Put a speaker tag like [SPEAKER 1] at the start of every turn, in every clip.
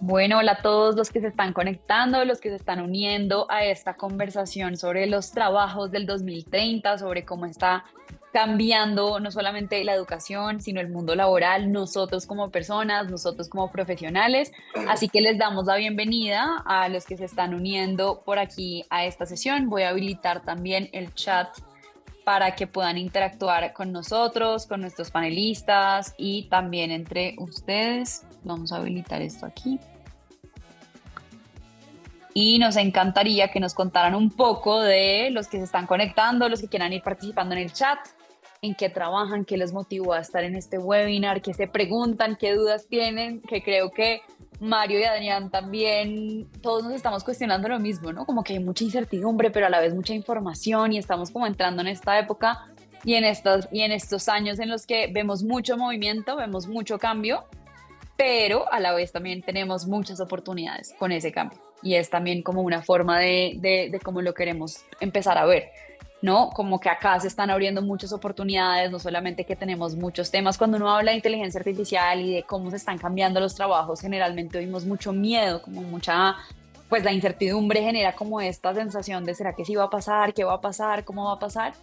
[SPEAKER 1] Bueno, hola a todos los que se están conectando, los que se están uniendo a esta conversación sobre los trabajos del 2030, sobre cómo está cambiando no solamente la educación, sino el mundo laboral, nosotros como personas, nosotros como profesionales. Así que les damos la bienvenida a los que se están uniendo por aquí a esta sesión. Voy a habilitar también el chat para que puedan interactuar con nosotros, con nuestros panelistas y también entre ustedes. Vamos a habilitar esto aquí. Y nos encantaría que nos contaran un poco de los que se están conectando, los que quieran ir participando en el chat, en qué trabajan, qué les motivó a estar en este webinar, qué se preguntan, qué dudas tienen, que creo que Mario y Adrián también, todos nos estamos cuestionando lo mismo, ¿no? Como que hay mucha incertidumbre, pero a la vez mucha información y estamos como entrando en esta época y en estos años en los que vemos mucho movimiento, vemos mucho cambio, pero a la vez también tenemos muchas oportunidades con ese cambio. Y es también como una forma de cómo lo queremos empezar a ver, ¿no? Como que acá se están abriendo muchas oportunidades, no solamente que tenemos muchos temas. Cuando uno habla de inteligencia artificial y de cómo se están cambiando los trabajos, generalmente oímos mucho miedo, como mucha, pues la incertidumbre genera como esta sensación de ¿será que sí va a pasar? ¿Qué va a pasar? ¿Cómo va a pasar?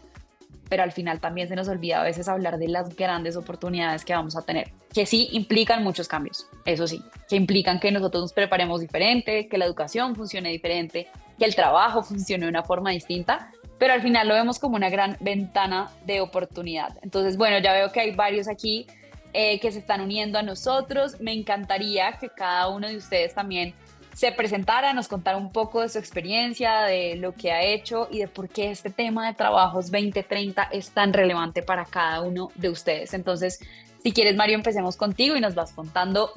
[SPEAKER 1] Pero al final también se nos olvida a veces hablar de las grandes oportunidades que vamos a tener, que sí implican muchos cambios, eso sí, que implican que nosotros nos preparemos diferente, que la educación funcione diferente, que el trabajo funcione de una forma distinta, pero al final lo vemos como una gran ventana de oportunidad. Entonces, bueno, ya veo que hay varios aquí que se están uniendo a nosotros. Me encantaría que cada uno de ustedes también se presentara, nos contara un poco de su experiencia, de lo que ha hecho y de por qué este tema de trabajos 2030 es tan relevante para cada uno de ustedes. Entonces, si quieres, Mario, empecemos contigo y nos vas contando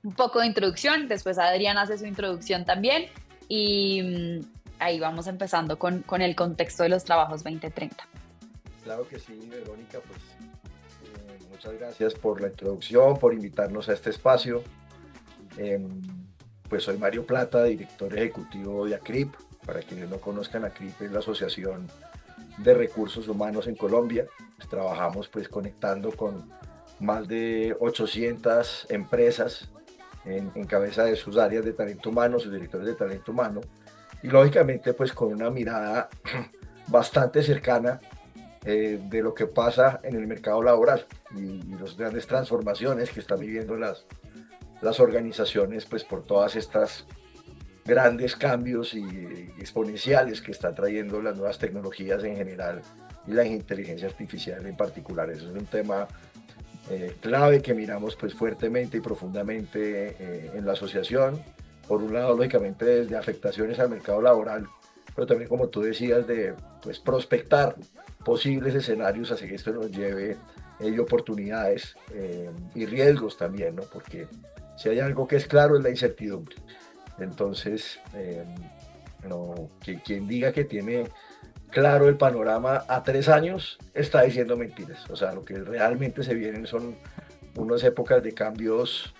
[SPEAKER 1] un poco de introducción. Después Adrián hace su introducción también y ahí vamos empezando con el contexto de los trabajos 2030.
[SPEAKER 2] Claro que sí, Verónica, pues muchas gracias por la introducción, por invitarnos a este espacio. Eh, pues soy Mario Plata, director ejecutivo de ACRIP. Para quienes no conozcan, ACRIP es la Asociación de Recursos Humanos en Colombia. Pues, trabajamos pues conectando con más de 800 empresas en cabeza de sus áreas de talento humano, sus directores de talento humano, y lógicamente pues con una mirada bastante cercana de lo que pasa en el mercado laboral y las grandes transformaciones que están viviendo las organizaciones pues por todas estas grandes cambios y exponenciales que están trayendo las nuevas tecnologías en general y la inteligencia artificial en particular. Eso es un tema clave que miramos pues fuertemente y profundamente en la asociación. Por un lado, lógicamente, desde afectaciones al mercado laboral, pero también, como tú decías, de pues, prospectar posibles escenarios hacia que esto nos lleve oportunidades y riesgos también, ¿no? Porque si hay algo que es claro es la incertidumbre. Entonces, no, quien diga que tiene claro el panorama a 3 años está diciendo mentiras. O sea, lo que realmente se vienen son unas épocas de cambios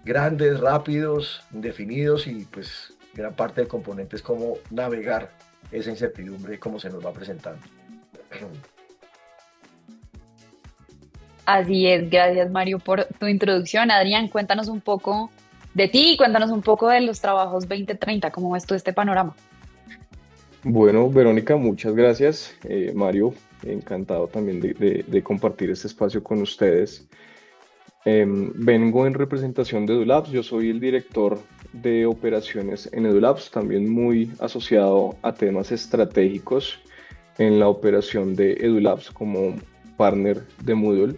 [SPEAKER 2] grandes, rápidos, indefinidos y pues gran parte del componente es cómo navegar esa incertidumbre y cómo se nos va presentando.
[SPEAKER 1] Así es, gracias Mario por tu introducción. Adrián, cuéntanos un poco de ti, cuéntanos un poco de los trabajos 2030, ¿cómo ves tú este panorama?
[SPEAKER 3] Bueno, Verónica, muchas gracias. Mario, encantado también de compartir este espacio con ustedes. Vengo en representación de EduLabs, yo soy el director de operaciones en EduLabs, también muy asociado a temas estratégicos en la operación de EduLabs como partner de Moodle.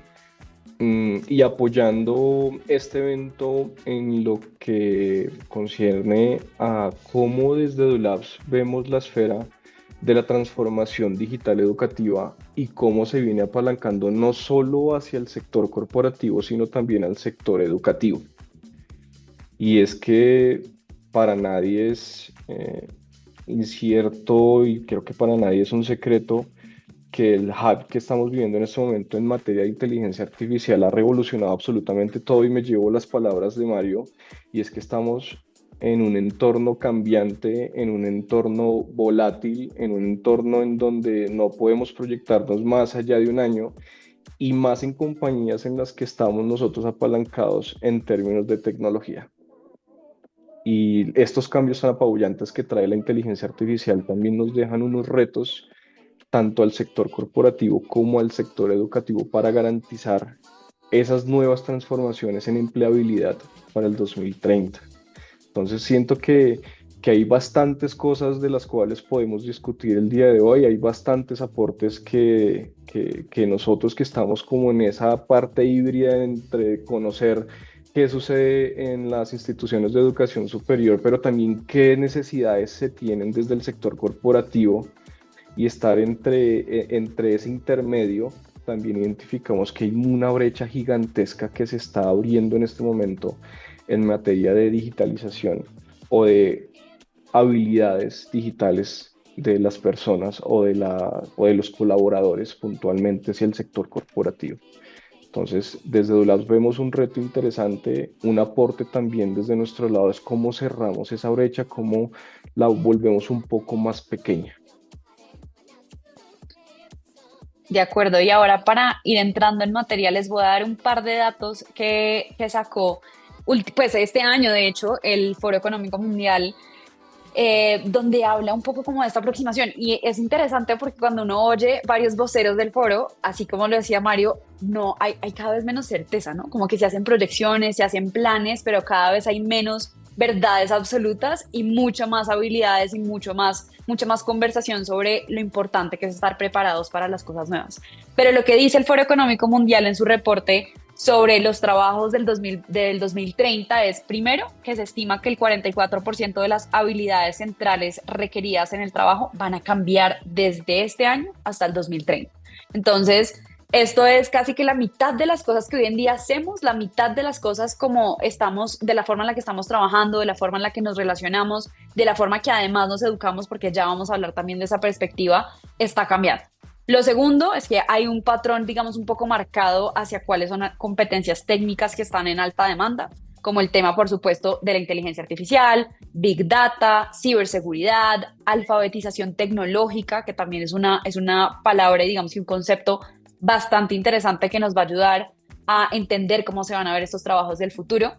[SPEAKER 3] Y apoyando este evento en lo que concierne a cómo desde EduLabs vemos la esfera de la transformación digital educativa y cómo se viene apalancando no solo hacia el sector corporativo, sino también al sector educativo. Y es que para nadie es incierto y creo que para nadie es un secreto que el hype que estamos viviendo en este momento en materia de inteligencia artificial ha revolucionado absolutamente todo y me llevo las palabras de Mario y es que estamos en un entorno cambiante, en un entorno volátil, en un entorno en donde no podemos proyectarnos más allá de un año y más en compañías en las que estamos nosotros apalancados en términos de tecnología. Y estos cambios tan apabullantes que trae la inteligencia artificial también nos dejan unos retos tanto al sector corporativo como al sector educativo para garantizar esas nuevas transformaciones en empleabilidad para el 2030. Entonces siento que hay bastantes cosas de las cuales podemos discutir el día de hoy, hay bastantes aportes que nosotros que estamos como en esa parte híbrida entre conocer qué sucede en las instituciones de educación superior, pero también qué necesidades se tienen desde el sector corporativo y estar entre ese intermedio, también identificamos que hay una brecha gigantesca que se está abriendo en este momento en materia de digitalización o de habilidades digitales de las personas o de los colaboradores puntualmente hacia el sector corporativo. Entonces, desde Dulabs vemos un reto interesante, un aporte también desde nuestro lado es cómo cerramos esa brecha, cómo la volvemos un poco más pequeña.
[SPEAKER 1] De acuerdo, y ahora para ir entrando en materia les voy a dar un par de datos que sacó pues este año, de hecho, el Foro Económico Mundial, donde habla un poco como de esta aproximación. Y es interesante porque cuando uno oye varios voceros del foro, así como lo decía Mario, no hay cada vez menos certeza, ¿no? Como que se hacen proyecciones, se hacen planes, pero cada vez hay menos verdades absolutas y mucho más habilidades y mucha más conversación sobre lo importante que es estar preparados para las cosas nuevas. Pero lo que dice el Foro Económico Mundial en su reporte sobre los trabajos del 2030 es, primero, que se estima que el 44% de las habilidades centrales requeridas en el trabajo van a cambiar desde este año hasta el 2030. Entonces, esto es casi que la mitad de las cosas que hoy en día hacemos, la mitad de las cosas como estamos, de la forma en la que estamos trabajando, de la forma en la que nos relacionamos, de la forma que además nos educamos, porque ya vamos a hablar también de esa perspectiva, está cambiando. Lo segundo es que hay un patrón, digamos, un poco marcado hacia cuáles son las competencias técnicas que están en alta demanda, como el tema, por supuesto, de la inteligencia artificial, Big Data, ciberseguridad, alfabetización tecnológica, que también es una palabra y digamos que un concepto bastante interesante que nos va a ayudar a entender cómo se van a ver estos trabajos del futuro.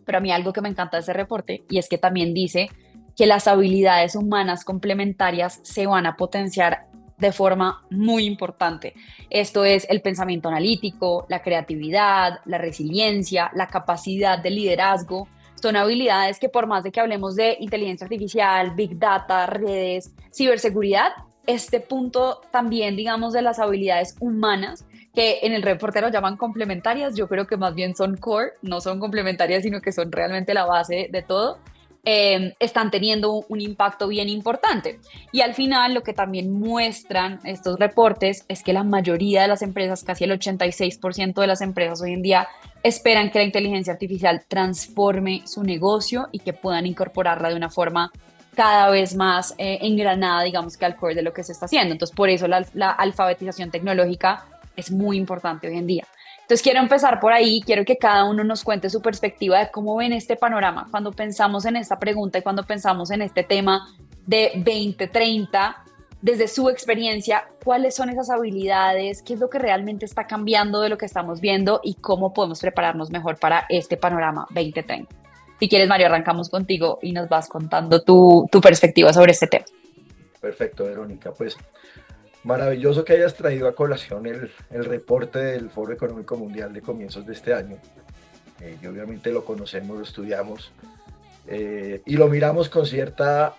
[SPEAKER 1] Pero a mí algo que me encanta de ese reporte y es que también dice que las habilidades humanas complementarias se van a potenciar de forma muy importante. Esto es el pensamiento analítico, la creatividad, la resiliencia, la capacidad de liderazgo. Son habilidades que por más de que hablemos de inteligencia artificial, big data, redes, ciberseguridad, este punto también, digamos, de las habilidades humanas, que en el reporte lo llaman complementarias, yo creo que más bien son core, no son complementarias, sino que son realmente la base de todo, están teniendo un impacto bien importante. Y al final lo que también muestran estos reportes es que la mayoría de las empresas, casi el 86% de las empresas hoy en día, esperan que la inteligencia artificial transforme su negocio y que puedan incorporarla de una forma cada vez más engranada, digamos que al core de lo que se está haciendo. Entonces, por eso la alfabetización tecnológica es muy importante hoy en día. Entonces, quiero empezar por ahí, quiero que cada uno nos cuente su perspectiva de cómo ven este panorama. Cuando pensamos en esta pregunta y cuando pensamos en este tema de 2030, desde su experiencia, ¿cuáles son esas habilidades? ¿Qué es lo que realmente está cambiando de lo que estamos viendo? ¿Y cómo podemos prepararnos mejor para este panorama 2030? Si quieres, Mario, arrancamos contigo y nos vas contando tu perspectiva sobre este tema.
[SPEAKER 2] Perfecto, Verónica. Pues maravilloso que hayas traído a colación el reporte del Foro Económico Mundial de comienzos de este año. Y obviamente lo conocemos, lo estudiamos y lo miramos con cierta,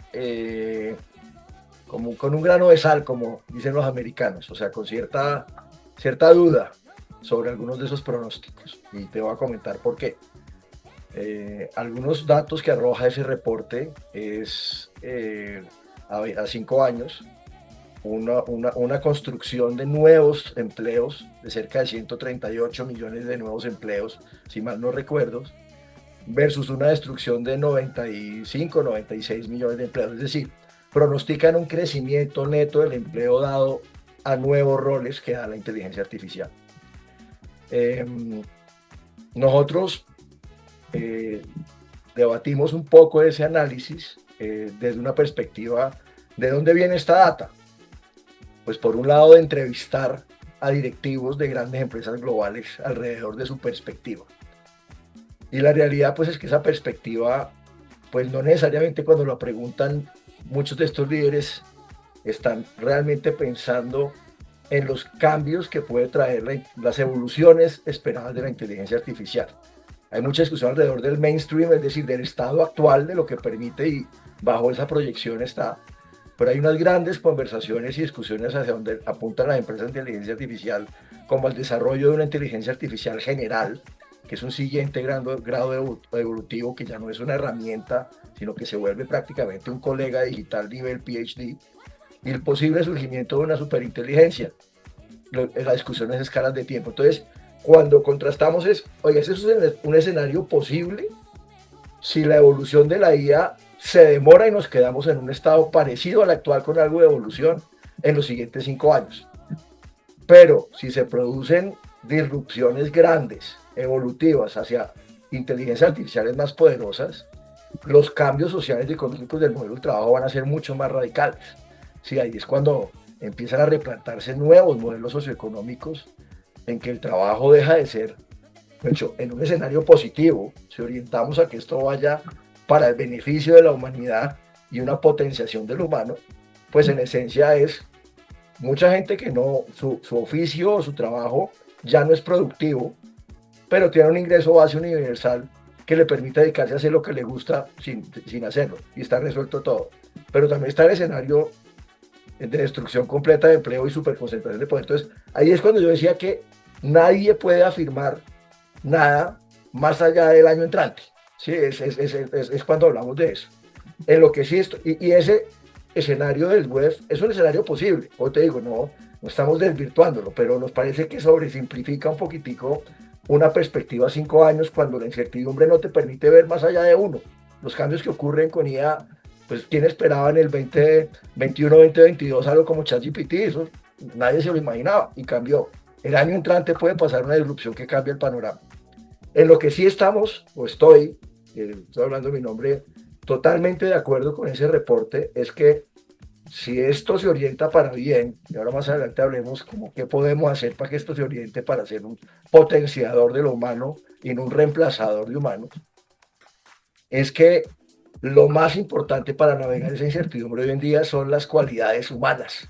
[SPEAKER 2] como con un grano de sal, como dicen los americanos, o sea, con cierta duda sobre algunos de esos pronósticos. Y te voy a comentar por qué. Algunos datos que arroja ese reporte es a 5 años una construcción de nuevos empleos de cerca de 138 millones de nuevos empleos, si mal no recuerdo, versus una destrucción de 95, 96 millones de empleos. Es decir, pronostican un crecimiento neto del empleo dado a nuevos roles que da la inteligencia artificial. Nosotros debatimos un poco ese análisis desde una perspectiva de dónde viene esta data. Pues por un lado de entrevistar a directivos de grandes empresas globales alrededor de su perspectiva. Y la realidad pues es que esa perspectiva pues no necesariamente cuando lo preguntan, muchos de estos líderes están realmente pensando en los cambios que puede traer las evoluciones esperadas de la inteligencia artificial. Hay mucha discusión alrededor del mainstream, es decir, del estado actual de lo que permite, y bajo esa proyección está. Pero hay unas grandes conversaciones y discusiones hacia donde apuntan las empresas de inteligencia artificial, como al desarrollo de una inteligencia artificial general, que es un siguiente grado evolutivo, que ya no es una herramienta, sino que se vuelve prácticamente un colega digital nivel PhD, y el posible surgimiento de una superinteligencia. La discusión es escalas de tiempo. Entonces, cuando contrastamos oye, ese es un escenario posible si la evolución de la IA se demora y nos quedamos en un estado parecido al actual con algo de evolución en los siguientes 5 años. Pero si se producen disrupciones grandes, evolutivas, hacia inteligencias artificiales más poderosas, los cambios sociales y económicos del modelo de trabajo van a ser mucho más radicales. Sí, ahí es cuando empiezan a replantarse nuevos modelos socioeconómicos en que el trabajo deja de ser, de hecho, en un escenario positivo, si orientamos a que esto vaya para el beneficio de la humanidad y una potenciación del humano, pues en esencia es mucha gente que no, su oficio o su trabajo ya no es productivo, pero tiene un ingreso base universal que le permite dedicarse a hacer lo que le gusta sin hacerlo, y está resuelto todo. Pero también está el escenario de destrucción completa de empleo y superconcentración de poder. Entonces, ahí es cuando yo decía que nadie puede afirmar nada más allá del año entrante. Sí, es cuando hablamos de eso. En lo que sí esto, y ese escenario del web es un escenario posible. Hoy te digo, no estamos desvirtuándolo, pero nos parece que sobresimplifica un poquitico una perspectiva a 5 años, cuando la incertidumbre no te permite ver más allá de uno. Los cambios que ocurren con IA, pues quién esperaba en el 2021, 2022 algo como ChatGPT, eso nadie se lo imaginaba y cambió. El año entrante puede pasar una disrupción que cambia el panorama. En lo que sí estamos, o estoy hablando de mi nombre, totalmente de acuerdo con ese reporte, es que si esto se orienta para bien, y ahora más adelante hablemos como qué podemos hacer para que esto se oriente para ser un potenciador de lo humano y no un reemplazador de humanos, es que lo más importante para navegar esa incertidumbre hoy en día son las cualidades humanas.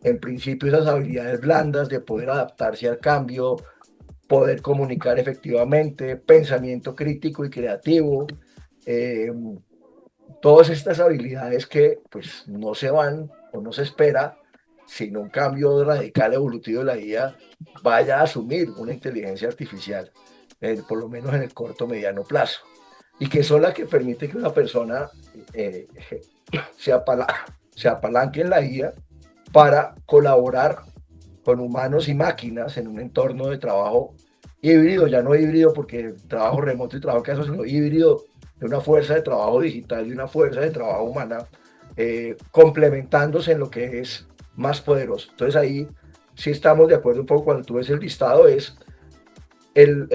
[SPEAKER 2] En principio, esas habilidades blandas de poder adaptarse al cambio, poder comunicar efectivamente, pensamiento crítico y creativo, todas estas habilidades que pues no se van o no se espera, sino un cambio radical evolutivo de la IA vaya a asumir una inteligencia artificial, por lo menos en el corto mediano plazo, y que son las que permite que una persona se apalanque en la IA para colaborar con humanos y máquinas en un entorno de trabajo híbrido, ya no híbrido porque trabajo remoto y trabajo casual, sino híbrido de una fuerza de trabajo digital y una fuerza de trabajo humana, complementándose en lo que es más poderoso. Entonces ahí sí estamos de acuerdo un poco. Cuando tú ves el listado, es el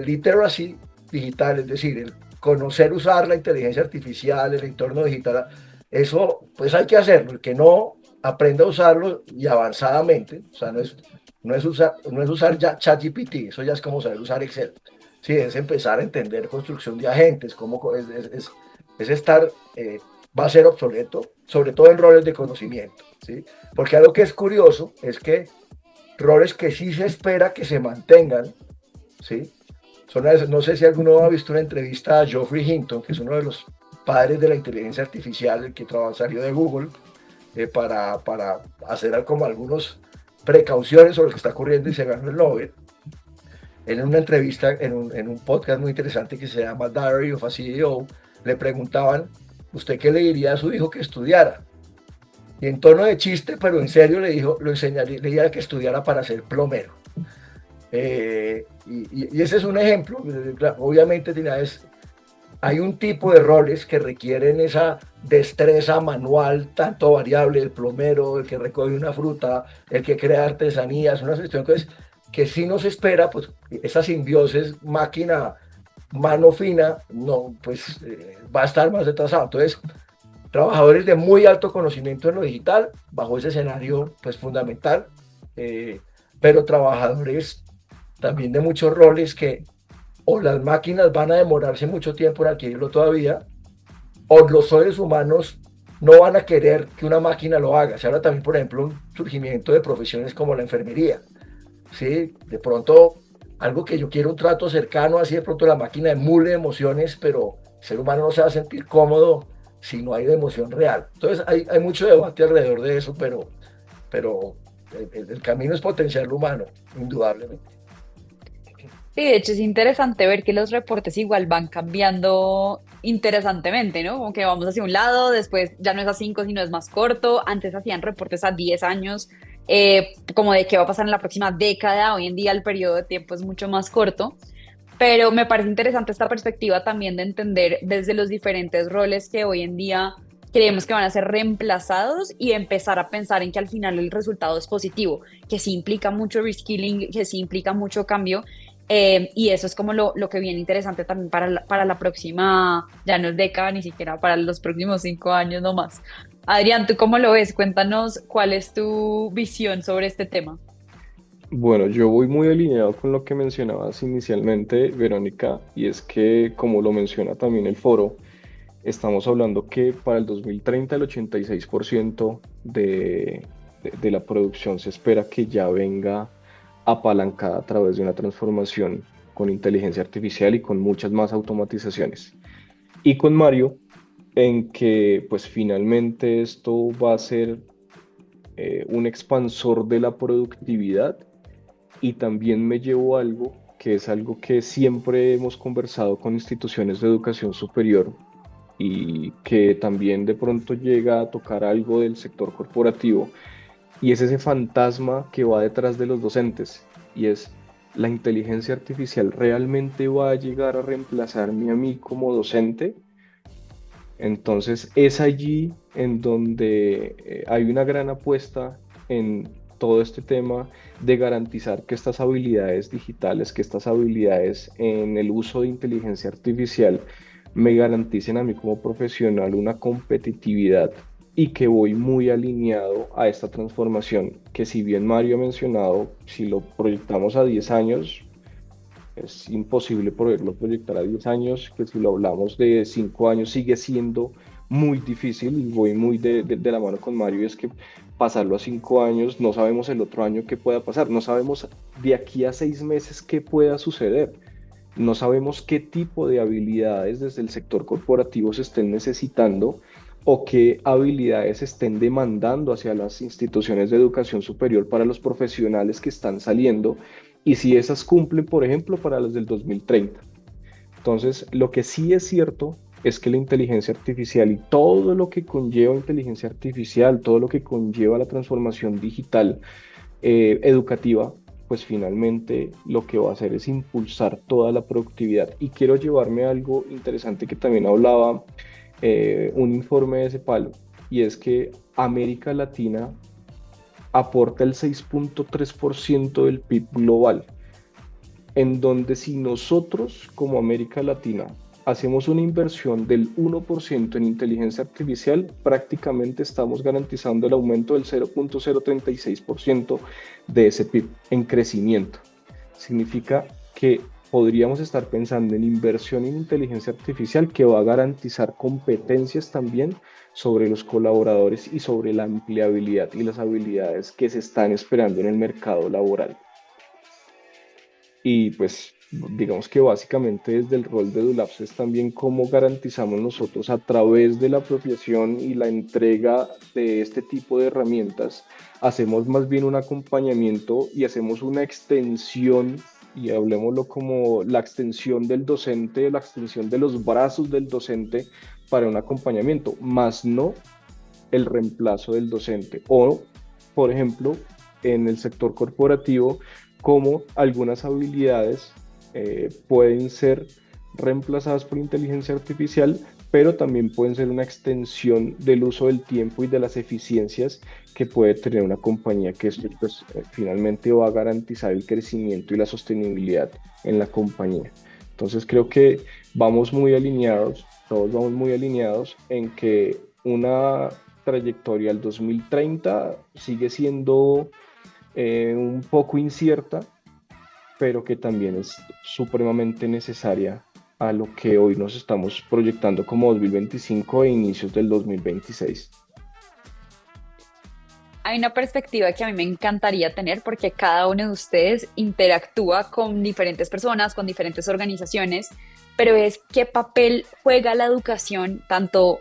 [SPEAKER 2] literacy digital, es decir, el conocer usar la inteligencia artificial, el entorno digital. Eso pues hay que hacerlo. El que no aprenda a usarlo y avanzadamente, o sea, no es usar ya ChatGPT, eso ya es como saber usar Excel. Sí, es empezar a entender construcción de agentes, cómo es estar, va a ser obsoleto, sobre todo en roles de conocimiento, ¿sí? Porque algo que es curioso es que roles que sí se espera que se mantengan, ¿sí? No sé si alguno ha visto una entrevista a Geoffrey Hinton, que es uno de los padres de la inteligencia artificial, el que salió de Google, para hacer como algunas precauciones sobre lo que está ocurriendo, y se ganó el Nobel. En una entrevista, en un podcast muy interesante que se llama Diary of a CEO, le preguntaban, ¿usted qué le diría a su hijo que estudiara? Y en tono de chiste, pero en serio, le diría que estudiara para ser plomero. Y ese es un ejemplo. Obviamente hay un tipo de roles que requieren esa destreza manual, tanto variable, el plomero, el que recoge una fruta, el que crea artesanías, una cuestión que sí nos espera, pues esa simbiosis máquina-mano fina, no, pues va a estar más retrasado. Entonces, trabajadores de muy alto conocimiento en lo digital, bajo ese escenario, pues fundamental, pero trabajadores también de muchos roles que o las máquinas van a demorarse mucho tiempo en adquirirlo todavía, o los seres humanos no van a querer que una máquina lo haga. Se habla también, por ejemplo, un surgimiento de profesiones como la enfermería, ¿sí? De pronto, algo que yo quiero un trato cercano, así de pronto la máquina emule emociones, pero el ser humano no se va a sentir cómodo si no hay de emoción real. Entonces, hay mucho debate alrededor de eso, pero el camino es potenciar lo humano, indudablemente.
[SPEAKER 1] Sí, de hecho es interesante ver que los reportes igual van cambiando interesantemente, ¿no? Como que vamos hacia un lado, después ya no es a 5, sino es más corto. Antes hacían reportes a 10 años, como de qué va a pasar en la próxima década. Hoy en día el periodo de tiempo es mucho más corto. Pero me parece interesante esta perspectiva también de entender desde los diferentes roles que hoy en día creemos que van a ser reemplazados y empezar a pensar en que al final el resultado es positivo, que sí implica mucho reskilling, que sí implica mucho cambio. Y eso es como lo que viene interesante también para la próxima, ya no es década, ni siquiera para los próximos 5 años nomás. Adrián, ¿tú cómo lo ves? Cuéntanos cuál es tu visión sobre este tema.
[SPEAKER 3] Bueno, yo voy muy alineado con lo que mencionabas inicialmente, Verónica, y es que, como lo menciona también el foro, estamos hablando que para el 2030 el 86% de la producción se espera que ya venga apalancada a través de una transformación con inteligencia artificial y con muchas más automatizaciones. Y con Mario, en que pues finalmente esto va a ser un expansor de la productividad y también me llevo algo que es algo que siempre hemos conversado con instituciones de educación superior y que también de pronto llega a tocar algo del sector corporativo, y es ese fantasma que va detrás de los docentes, y es: ¿la inteligencia artificial realmente va a llegar a reemplazarme a mí como docente? Entonces es allí en donde hay una gran apuesta en todo este tema de garantizar que estas habilidades digitales, que estas habilidades en el uso de inteligencia artificial me garanticen a mí como profesional una competitividad, y que voy muy alineado a esta transformación que, si bien Mario ha mencionado, si lo proyectamos a 10 años, es imposible poderlo proyectar a 10 años, que si lo hablamos de 5 años sigue siendo muy difícil, y voy muy de la mano con Mario, y es que pasarlo a 5 años, no sabemos el otro año qué pueda pasar, no sabemos de aquí a 6 meses qué pueda suceder, no sabemos qué tipo de habilidades desde el sector corporativo se estén necesitando o qué habilidades estén demandando hacia las instituciones de educación superior para los profesionales que están saliendo, y si esas cumplen, por ejemplo, para las del 2030. Entonces, lo que sí es cierto es que la inteligencia artificial y todo lo que conlleva inteligencia artificial, todo lo que conlleva la transformación digital educativa, pues finalmente lo que va a hacer es impulsar toda la productividad. Y quiero llevarme a algo interesante que también hablaba un informe de ese palo, y es que América Latina aporta el 6.3% del PIB global, en donde si nosotros como América Latina hacemos una inversión del 1% en inteligencia artificial, prácticamente estamos garantizando el aumento del 0.036% de ese PIB en crecimiento. Significa que podríamos estar pensando en inversión en inteligencia artificial que va a garantizar competencias también sobre los colaboradores y sobre la empleabilidad y las habilidades que se están esperando en el mercado laboral. Y pues digamos que básicamente desde el rol de Dulabs es también cómo garantizamos nosotros, a través de la apropiación y la entrega de este tipo de herramientas, hacemos más bien un acompañamiento y hacemos una extensión, y hablemoslo como la extensión del docente, la extensión de los brazos del docente para un acompañamiento, más no el reemplazo del docente. O, por ejemplo, en el sector corporativo, como algunas habilidades pueden ser reemplazadas por inteligencia artificial, pero también pueden ser una extensión del uso del tiempo y de las eficiencias que puede tener una compañía, que esto pues, finalmente va a garantizar el crecimiento y la sostenibilidad en la compañía. Entonces creo que vamos muy alineados, todos vamos muy alineados en que una trayectoria al 2030 sigue siendo un poco incierta, pero que también es supremamente necesaria a lo que hoy nos estamos proyectando como 2025 e inicios del 2026.
[SPEAKER 1] Hay una perspectiva que a mí me encantaría tener porque cada uno de ustedes interactúa con diferentes personas, con diferentes organizaciones, pero es qué papel juega la educación tanto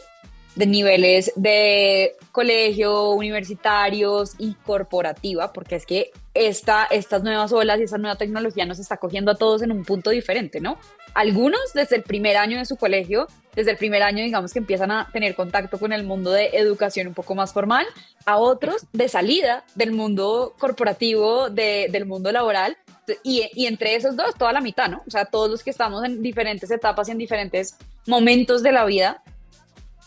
[SPEAKER 1] de niveles de colegio, universitarios y corporativa, porque es que estas nuevas olas y esta nueva tecnología nos está cogiendo a todos en un punto diferente, ¿no? Algunos desde el primer año de su colegio, desde el primer año, digamos que empiezan a tener contacto con el mundo de educación un poco más formal, a otros de salida del mundo corporativo, del mundo laboral, y entre esos dos, toda la mitad, ¿no? O sea, todos los que estamos en diferentes etapas y en diferentes momentos de la vida.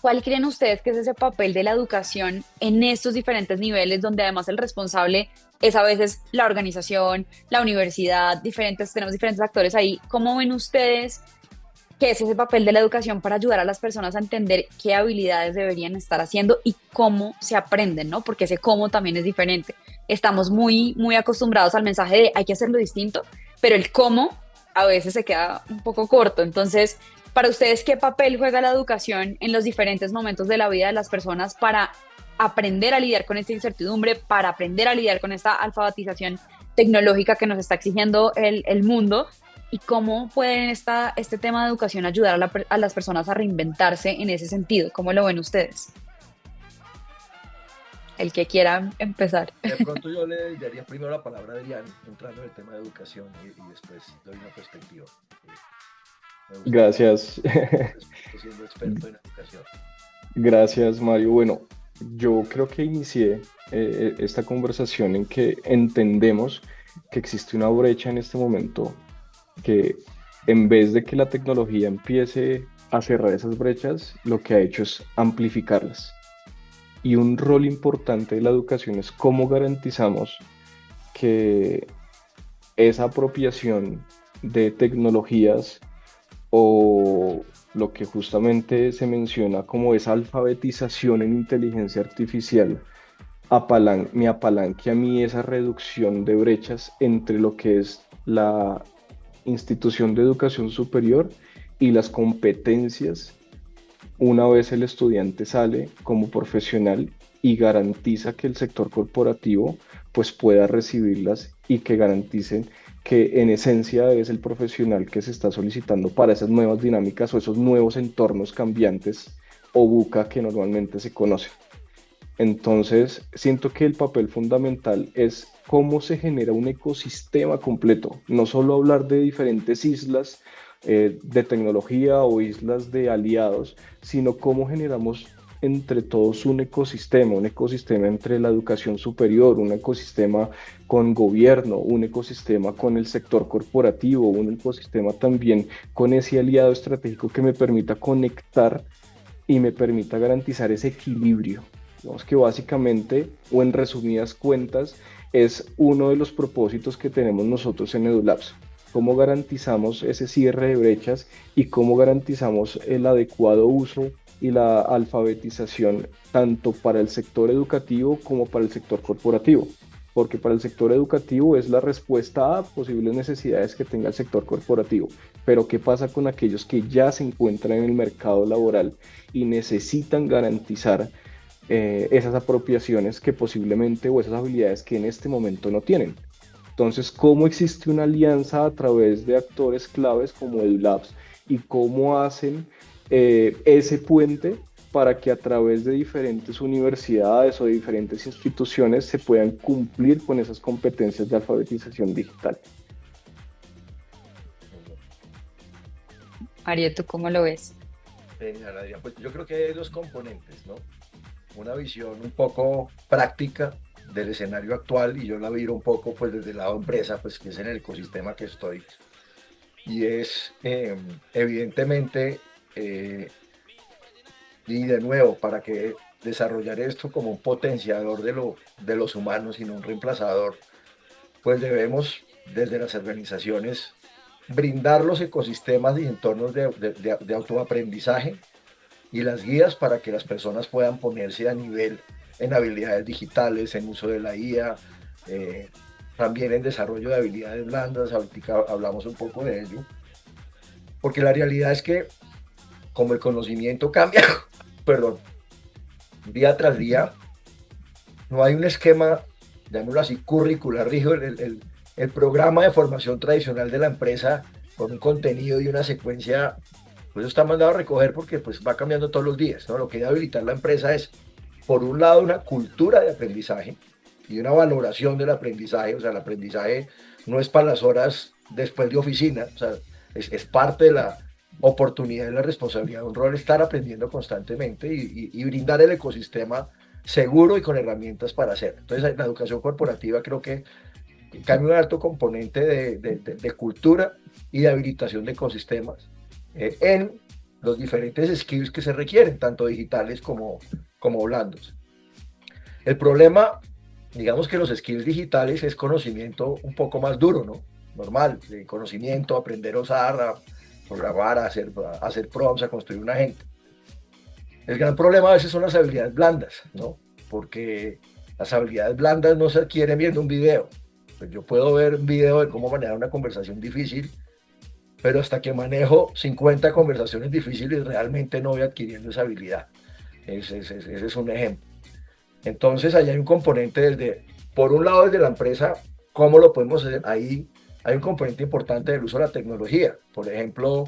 [SPEAKER 1] ¿Cuál creen ustedes que es ese papel de la educación en estos diferentes niveles, donde además el responsable es a veces la organización, la universidad, tenemos diferentes actores ahí? ¿Cómo ven ustedes qué es ese papel de la educación para ayudar a las personas a entender qué habilidades deberían estar haciendo y cómo se aprenden, ¿no? Porque ese cómo también es diferente. Estamos muy, muy acostumbrados al mensaje de hay que hacerlo distinto, pero el cómo a veces se queda un poco corto. Entonces, para ustedes, ¿qué papel juega la educación en los diferentes momentos de la vida de las personas para aprender a lidiar con esta incertidumbre, para aprender a lidiar con esta alfabetización tecnológica que nos está exigiendo el mundo? ¿Y cómo pueden este tema de educación ayudar a las personas a reinventarse en ese sentido? ¿Cómo lo ven ustedes? El que quiera empezar.
[SPEAKER 2] De pronto yo le daría primero la palabra a Adrián, entrando en el tema de educación y después doy una perspectiva.
[SPEAKER 3] Gracias.
[SPEAKER 2] Siendo experto en educación.
[SPEAKER 3] Gracias, Mario. Bueno, yo creo que inicié esta conversación en que entendemos que existe una brecha en este momento, que en vez de que la tecnología empiece a cerrar esas brechas, lo que ha hecho es amplificarlas. Y un rol importante de la educación es cómo garantizamos que esa apropiación de tecnologías o lo que justamente se menciona como esa alfabetización en inteligencia artificial me apalanque a mí esa reducción de brechas entre lo que es la institución de educación superior y las competencias una vez el estudiante sale como profesional y garantiza que el sector corporativo pues pueda recibirlas y que garanticen que en esencia es el profesional que se está solicitando para esas nuevas dinámicas o esos nuevos entornos cambiantes o VUCA que normalmente se conocen. Entonces, siento que el papel fundamental es cómo se genera un ecosistema completo, no solo hablar de diferentes islas de tecnología o islas de aliados, sino cómo generamos entre todos un ecosistema entre la educación superior, un ecosistema con gobierno, un ecosistema con el sector corporativo, un ecosistema también con ese aliado estratégico que me permita conectar y me permita garantizar ese equilibrio. Digamos que básicamente, o en resumidas cuentas, es uno de los propósitos que tenemos nosotros en EduLabs. Cómo garantizamos ese cierre de brechas y cómo garantizamos el adecuado uso y la alfabetización tanto para el sector educativo como para el sector corporativo. Porque para el sector educativo es la respuesta a posibles necesidades que tenga el sector corporativo. Pero ¿qué pasa con aquellos que ya se encuentran en el mercado laboral y necesitan garantizar esas apropiaciones que posiblemente o esas habilidades que en este momento no tienen? Entonces, ¿cómo existe una alianza a través de actores claves como EduLabs y cómo hacen ese puente para que a través de diferentes universidades o de diferentes instituciones se puedan cumplir con esas competencias de alfabetización digital?
[SPEAKER 1] Mario, ¿tú cómo lo ves?
[SPEAKER 2] Genial, Adrián. Pues yo creo que hay dos componentes, ¿no? Una visión un poco práctica del escenario actual y yo la miro un poco pues desde el lado empresa, pues que es en el ecosistema que estoy. Y es evidentemente, y de nuevo, para que desarrollar esto como un potenciador de los humanos y no un reemplazador, pues debemos desde las organizaciones brindar los ecosistemas y entornos de autoaprendizaje y las guías para que las personas puedan ponerse a nivel en habilidades digitales, en uso de la IA, también en desarrollo de habilidades blandas, ahorita hablamos un poco de ello, porque la realidad es que como el conocimiento cambia, perdón, día tras día, no hay un esquema, llamémoslo así, curricular rígido, el programa de formación tradicional de la empresa con un contenido y una secuencia, pues está mandado a recoger porque pues va cambiando todos los días, ¿no? Lo que debe habilitar la empresa es, por un lado, una cultura de aprendizaje y una valoración del aprendizaje, o sea, el aprendizaje no es para las horas después de oficina, o sea, es parte de la oportunidad y la responsabilidad de un rol estar aprendiendo constantemente y brindar el ecosistema seguro y con herramientas para hacerlo. Entonces, la educación corporativa creo que cambia un alto componente de cultura y de habilitación de ecosistemas en los diferentes skills que se requieren, tanto digitales como blandos. El problema, digamos que los skills digitales es conocimiento un poco más duro, ¿no? Normal, de conocimiento, aprender a usar, a programar, a hacer prompts, a construir un agente. El gran problema a veces son las habilidades blandas, ¿no? Porque las habilidades blandas no se adquieren viendo un video. Pues yo puedo ver un video de cómo manejar una conversación difícil, pero hasta que manejo 50 conversaciones difíciles realmente no voy adquiriendo esa habilidad. Ese es un ejemplo. Entonces, ahí hay un componente por un lado, desde la empresa, ¿cómo lo podemos hacer? Ahí hay un componente importante del uso de la tecnología. Por ejemplo,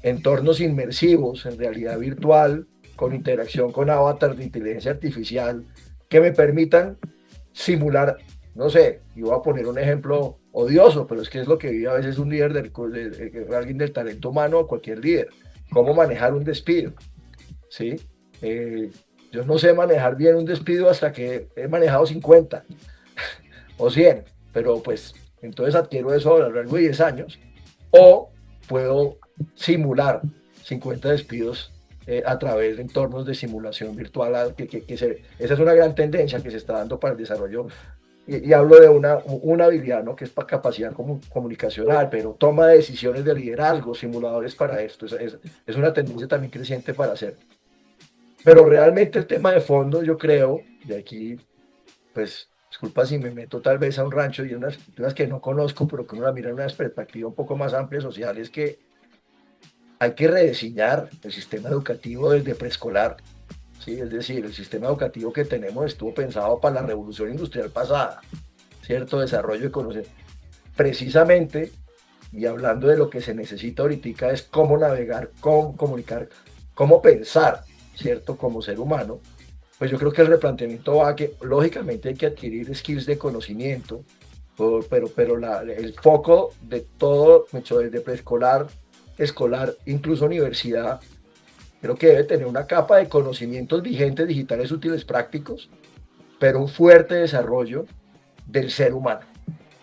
[SPEAKER 2] entornos inmersivos en realidad virtual, con interacción con avatars de inteligencia artificial, que me permitan simular, no sé, y voy a poner un ejemplo odioso, pero es que es lo que vive a veces un líder, alguien del talento humano o cualquier líder, cómo manejar un despido, ¿sí? Yo no sé manejar bien un despido hasta que he manejado 50 o 100, pero pues entonces adquiero eso a lo largo de 10 años, o puedo simular 50 despidos a través de entornos de simulación virtual, esa es una gran tendencia que se está dando para el desarrollo, y hablo de una habilidad, ¿no? Que es para capacidad comunicacional, pero toma de decisiones de liderazgo, simuladores para esto, es una tendencia también creciente para hacer. Pero realmente el tema de fondo, yo creo, de aquí, pues, disculpa si me meto tal vez a un rancho y unas que no conozco, pero que uno la mira en una perspectiva un poco más amplia social, es que hay que rediseñar el sistema educativo desde preescolar, ¿sí? Es decir, el sistema educativo que tenemos estuvo pensado para la revolución industrial pasada, ¿cierto? Desarrollo de conocimiento. Precisamente, y hablando de lo que se necesita ahorita, es cómo navegar, cómo comunicar, cómo pensar, ¿cierto? Como ser humano, pues yo creo que el replanteamiento va a que, lógicamente, hay que adquirir skills de conocimiento, pero el foco de todo, desde preescolar, escolar, incluso universidad, creo que debe tener una capa de conocimientos vigentes, digitales, útiles, prácticos, pero un fuerte desarrollo del ser humano,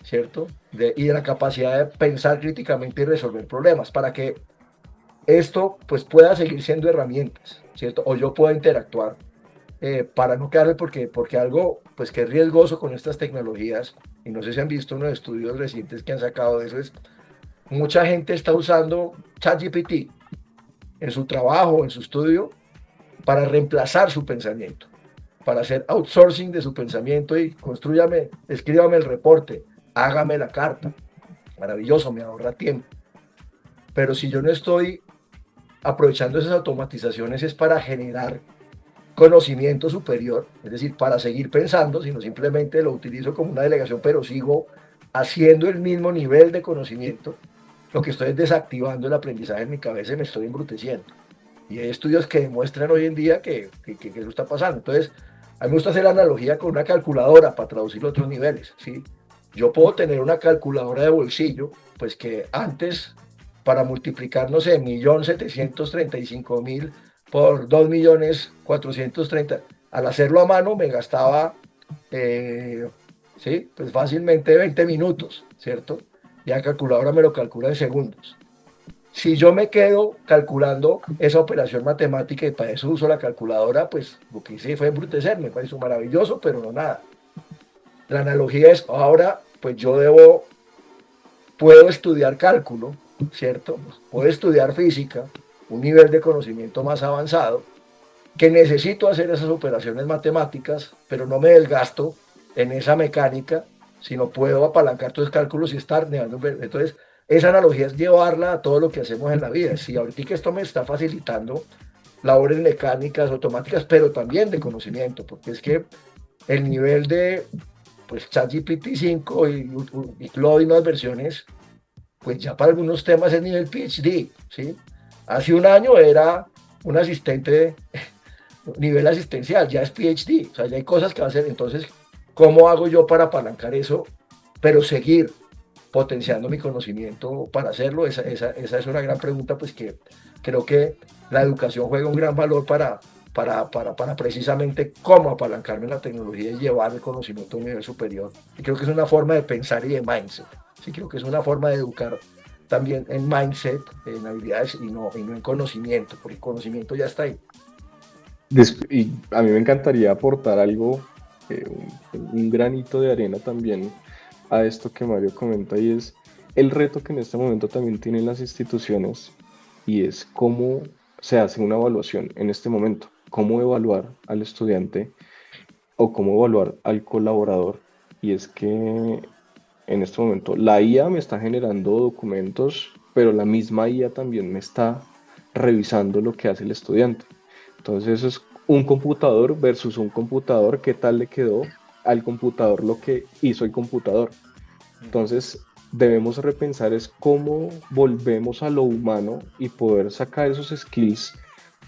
[SPEAKER 2] ¿cierto? Y de la capacidad de pensar críticamente y resolver problemas, para que esto pues pueda seguir siendo herramientas, ¿cierto? O yo pueda interactuar para no quedarme porque algo pues que es riesgoso con estas tecnologías, y no sé si han visto unos estudios recientes que han sacado de eso, es mucha gente está usando ChatGPT en su trabajo, en su estudio, para reemplazar su pensamiento, para hacer outsourcing de su pensamiento y escríbame el reporte, hágame la carta. Maravilloso, me ahorra tiempo. Pero si yo no estoy aprovechando esas automatizaciones es para generar conocimiento superior, es decir, para seguir pensando, sino simplemente lo utilizo como una delegación, pero sigo haciendo el mismo nivel de conocimiento, lo que estoy es desactivando el aprendizaje en mi cabeza y me estoy embruteciendo. Y hay estudios que demuestran hoy en día que eso está pasando. Entonces, a mí me gusta hacer la analogía con una calculadora para traducirlo a otros niveles, ¿sí? Yo puedo tener una calculadora de bolsillo, pues que antes, para multiplicar, no sé, 1.735.000 por 2.430.000, al hacerlo a mano me gastaba, ¿sí? Pues fácilmente 20 minutos, ¿cierto? Y la calculadora me lo calcula en segundos. Si yo me quedo calculando esa operación matemática y para eso uso la calculadora, pues lo que hice fue embrutecer, me pareció maravilloso, pero no nada. La analogía es, ahora pues puedo estudiar cálculo, ¿cierto? Puedo estudiar física, un nivel de conocimiento más avanzado, que necesito hacer esas operaciones matemáticas, pero no me desgasto en esa mecánica, sino puedo apalancar todos los cálculos y estar negando. Entonces, esa analogía es llevarla a todo lo que hacemos en la vida. Si ahorita esto me está facilitando labores mecánicas, automáticas, pero también de conocimiento, porque es que el nivel de pues ChatGPT 5 y Claude y nuevas versiones, pues ya para algunos temas es nivel PhD, ¿sí? Hace un año era un asistente nivel asistencial, ya es PhD, o sea, ya hay cosas que va a hacer. Entonces, ¿cómo hago yo para apalancar eso, pero seguir potenciando mi conocimiento para hacerlo? Esa es una gran pregunta, pues que creo que la educación juega un gran valor para precisamente cómo apalancarme en la tecnología y llevar el conocimiento a un nivel superior. Y creo que es una forma de pensar y de mindset. Sí, creo que es una forma de educar también en mindset, en habilidades y no en conocimiento, porque el conocimiento ya está ahí.
[SPEAKER 3] Y a mí me encantaría aportar algo, un granito de arena también a esto que Mario comenta, y es el reto que en este momento también tienen las instituciones, y es cómo se hace una evaluación en este momento, cómo evaluar al estudiante o cómo evaluar al colaborador. Y es que en este momento la IA me está generando documentos, pero la misma IA también me está revisando lo que hace el estudiante. Entonces eso es un computador versus un computador, qué tal le quedó al computador lo que hizo el computador. Entonces debemos repensar es cómo volvemos a lo humano y poder sacar esos skills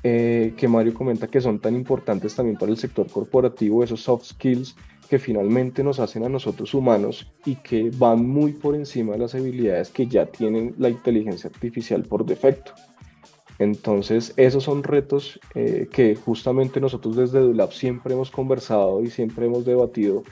[SPEAKER 3] que Mario comenta que son tan importantes también para el sector corporativo, esos soft skills que finalmente nos hacen a nosotros humanos y que van muy por encima de las habilidades que ya tienen la inteligencia artificial por defecto. Entonces, esos son retos que justamente nosotros desde EduLab siempre hemos conversado y siempre hemos debatido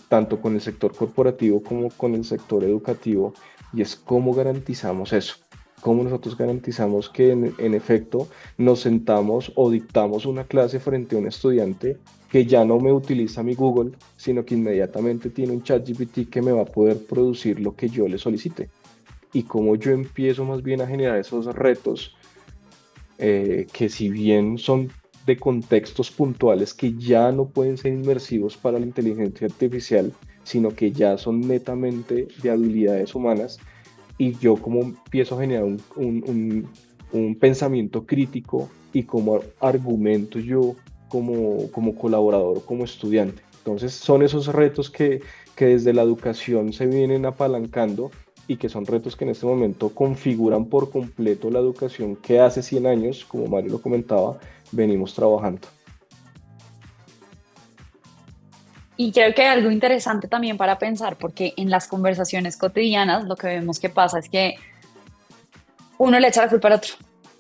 [SPEAKER 3] tanto con el sector corporativo como con el sector educativo, y es cómo garantizamos eso, cómo nosotros garantizamos que en efecto nos sentamos o dictamos una clase frente a un estudiante que ya no me utiliza mi Google, sino que inmediatamente tiene un ChatGPT que me va a poder producir lo que yo le solicite. Y cómo yo empiezo más bien a generar esos retos que si bien son de contextos puntuales que ya no pueden ser inmersivos para la inteligencia artificial, sino que ya son netamente de habilidades humanas, y yo como empiezo a generar un pensamiento crítico y como argumento yo como colaborador, como estudiante. Entonces son esos retos que desde la educación se vienen apalancando y que son retos que en este momento configuran por completo la educación que hace 100 años, como Mario lo comentaba, venimos trabajando.
[SPEAKER 1] Y creo que hay algo interesante también para pensar, porque en las conversaciones cotidianas lo que vemos que pasa es que uno le echa la culpa al otro.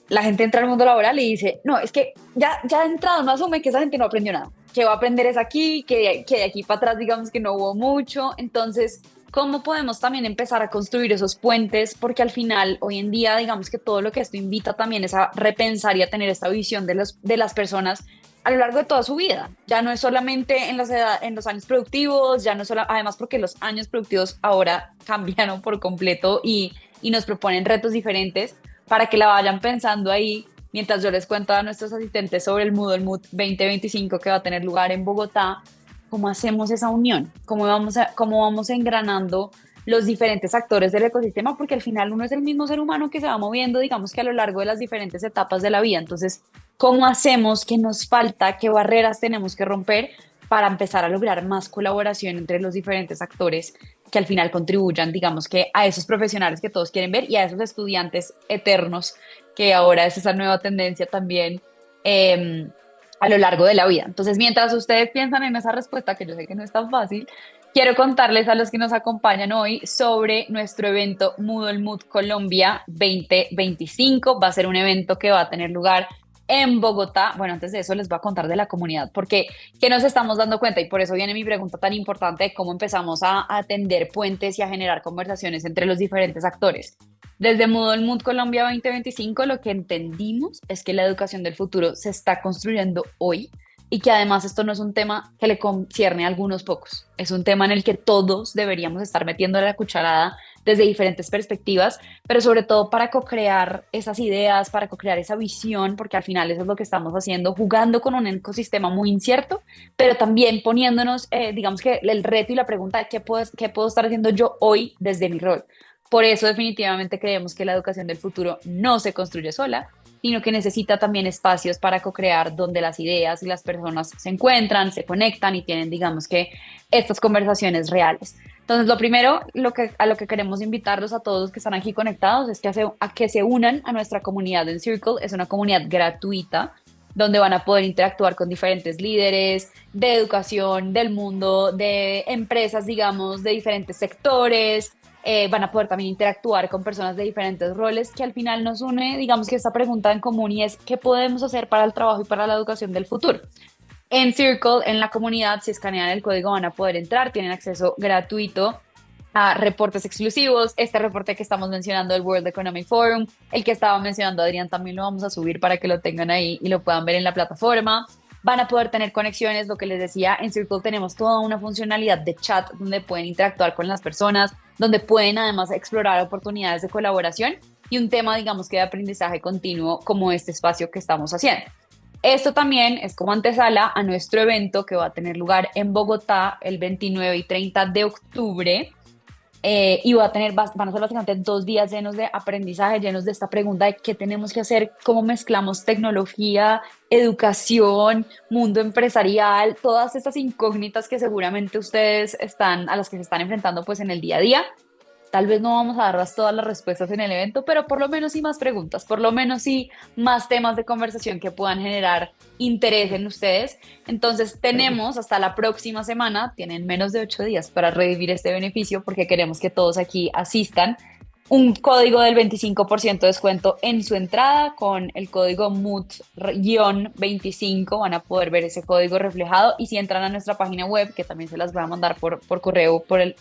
[SPEAKER 1] La gente entra al mundo laboral y dice, no, es que ya de entrada uno asume que esa gente no aprendió nada, que va a aprender es aquí, que de aquí para atrás digamos que no hubo mucho. Entonces, ¿cómo podemos también empezar a construir esos puentes? Porque al final, hoy en día, digamos que todo lo que esto invita también es a repensar y a tener esta visión de las personas a lo largo de toda su vida. Ya no es solamente en los años productivos, ya no es además porque los años productivos ahora cambiaron por completo y nos proponen retos diferentes para que la vayan pensando ahí. Mientras yo les cuento a nuestros asistentes sobre el Moodle Mood 2025 que va a tener lugar en Bogotá, ¿cómo hacemos esa unión? Cómo vamos engranando los diferentes actores del ecosistema? Porque al final uno es el mismo ser humano que se va moviendo, digamos que a lo largo de las diferentes etapas de la vida. Entonces, ¿cómo hacemos? ¿Qué nos falta? ¿Qué barreras tenemos que romper para empezar a lograr más colaboración entre los diferentes actores que al final contribuyan, digamos que a esos profesionales que todos quieren ver y a esos estudiantes eternos que ahora es esa nueva tendencia también a lo largo de la vida? Entonces, mientras ustedes piensan en esa respuesta, que yo sé que no es tan fácil, quiero contarles a los que nos acompañan hoy sobre nuestro evento Moodle Mood Colombia 2025. Va a ser un evento que va a tener lugar en Bogotá. Bueno, antes de eso les voy a contar de la comunidad, porque ¿qué nos estamos dando cuenta? Y por eso viene mi pregunta tan importante de cómo empezamos a tender puentes y a generar conversaciones entre los diferentes actores. Desde Moodle Mood Colombia 2025 lo que entendimos es que la educación del futuro se está construyendo hoy y que además esto no es un tema que le concierne a algunos pocos, es un tema en el que todos deberíamos estar metiendo la cucharada desde diferentes perspectivas, pero sobre todo para co-crear esas ideas, para co-crear esa visión, porque al final eso es lo que estamos haciendo, jugando con un ecosistema muy incierto, pero también poniéndonos, digamos que el reto y la pregunta de qué puedo estar haciendo yo hoy desde mi rol. Por eso definitivamente creemos que la educación del futuro no se construye sola, sino que necesita también espacios para co-crear donde las ideas y las personas se encuentran, se conectan y tienen, digamos que, estas conversaciones reales. Entonces, lo primero, a lo que queremos invitarlos a todos los que están aquí conectados es a que se unan a nuestra comunidad en Circle. Es una comunidad gratuita donde van a poder interactuar con diferentes líderes de educación, del mundo, de empresas, digamos, de diferentes sectores. Van a poder también interactuar con personas de diferentes roles, que al final nos une, digamos que esta pregunta en común, y es ¿qué podemos hacer para el trabajo y para la educación del futuro? En Circle, en la comunidad, si escanean el código van a poder entrar, tienen acceso gratuito a reportes exclusivos, este reporte que estamos mencionando del World Economic Forum, el que estaba mencionando Adrián también lo vamos a subir para que lo tengan ahí y lo puedan ver en la plataforma. Van a poder tener conexiones, lo que les decía, en Circle tenemos toda una funcionalidad de chat donde pueden interactuar con las personas, donde pueden además explorar oportunidades de colaboración y un tema, digamos que de aprendizaje continuo como este espacio que estamos haciendo. Esto también es como antesala a nuestro evento que va a tener lugar en Bogotá el 29 y 30 de octubre. Y van a ser básicamente 2 días llenos de aprendizaje, llenos de esta pregunta de qué tenemos que hacer, cómo mezclamos tecnología, educación, mundo empresarial, todas estas incógnitas que seguramente a las que se están enfrentando pues en el día a día. Tal vez no vamos a darlas todas las respuestas en el evento, pero por lo menos sí más preguntas, por lo menos sí más temas de conversación que puedan generar interés en ustedes. Entonces tenemos hasta la próxima semana, tienen menos de 8 días para revivir este beneficio porque queremos que todos aquí asistan. Un código del 25% de descuento en su entrada con el código MUT-25. Van a poder ver ese código reflejado y si entran a nuestra página web, que también se las voy a mandar por correo por el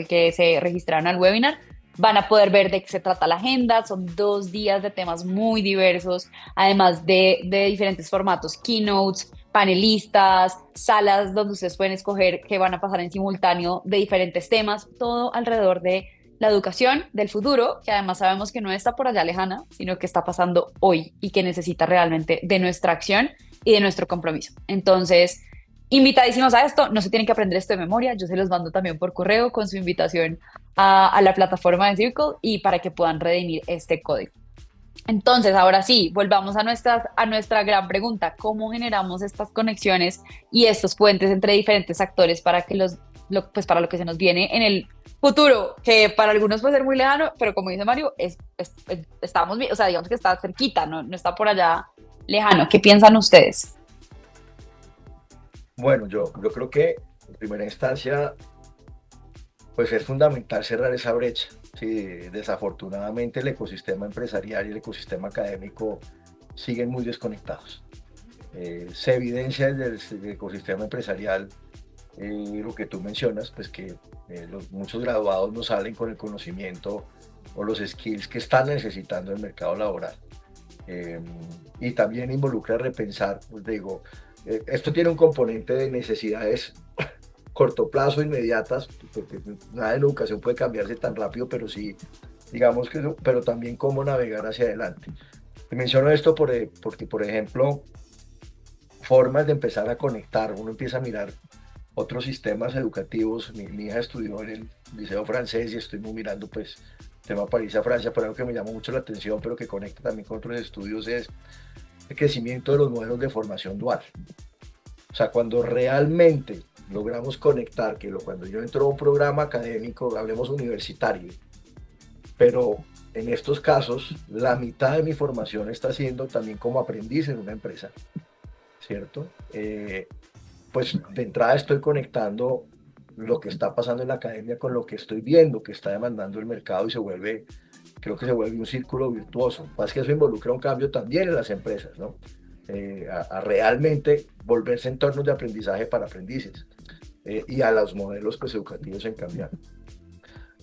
[SPEAKER 1] que se registraron al webinar, van a poder ver de qué se trata la agenda. Son 2 días de temas muy diversos, además de diferentes formatos, keynotes, panelistas, salas donde ustedes pueden escoger qué van a pasar en simultáneo de diferentes temas, todo alrededor de la educación del futuro, que además sabemos que no está por allá lejana, sino que está pasando hoy y que necesita realmente de nuestra acción y de nuestro compromiso. Entonces, invitadísimos a esto, no se tienen que aprender esto de memoria, yo se los mando también por correo con su invitación a la plataforma de Circle y para que puedan redimir este código. Entonces, ahora sí, volvamos a nuestra gran pregunta, ¿cómo generamos estas conexiones y estos puentes entre diferentes actores para que para lo que se nos viene en el futuro, que para algunos puede ser muy lejano, pero como dice Mario, estamos, o sea, digamos que está cerquita, no está por allá lejano. ¿Qué piensan ustedes?
[SPEAKER 2] Bueno, yo creo que en primera instancia, pues es fundamental cerrar esa brecha. Sí, desafortunadamente el ecosistema empresarial y el ecosistema académico siguen muy desconectados. Se evidencia desde el ecosistema empresarial lo que tú mencionas, pues que muchos graduados no salen con el conocimiento o los skills que están necesitando el mercado laboral. Y también involucra repensar, pues digo, esto tiene un componente de necesidades corto plazo, inmediatas, porque nada en educación puede cambiarse tan rápido, pero sí, digamos que eso, pero también cómo navegar hacia adelante. Y menciono esto porque, por ejemplo, formas de empezar a conectar, uno empieza a mirar otros sistemas educativos. Mi hija estudió en el liceo francés y estoy mirando pues tema París a Francia, pero algo que me llama mucho la atención, pero que conecta también con otros estudios, es el crecimiento de los modelos de formación dual. O sea, cuando realmente logramos conectar, cuando yo entro a un programa académico, hablemos universitario, pero en estos casos la mitad de mi formación está siendo también como aprendiz en una empresa, ¿cierto? Pues de entrada estoy conectando lo que está pasando en la academia con lo que estoy viendo que está demandando el mercado y creo que se vuelve un círculo virtuoso. Más que eso involucra un cambio también en las empresas, ¿no? A realmente volverse entornos de aprendizaje para aprendices y a los modelos pues, educativos en cambiar.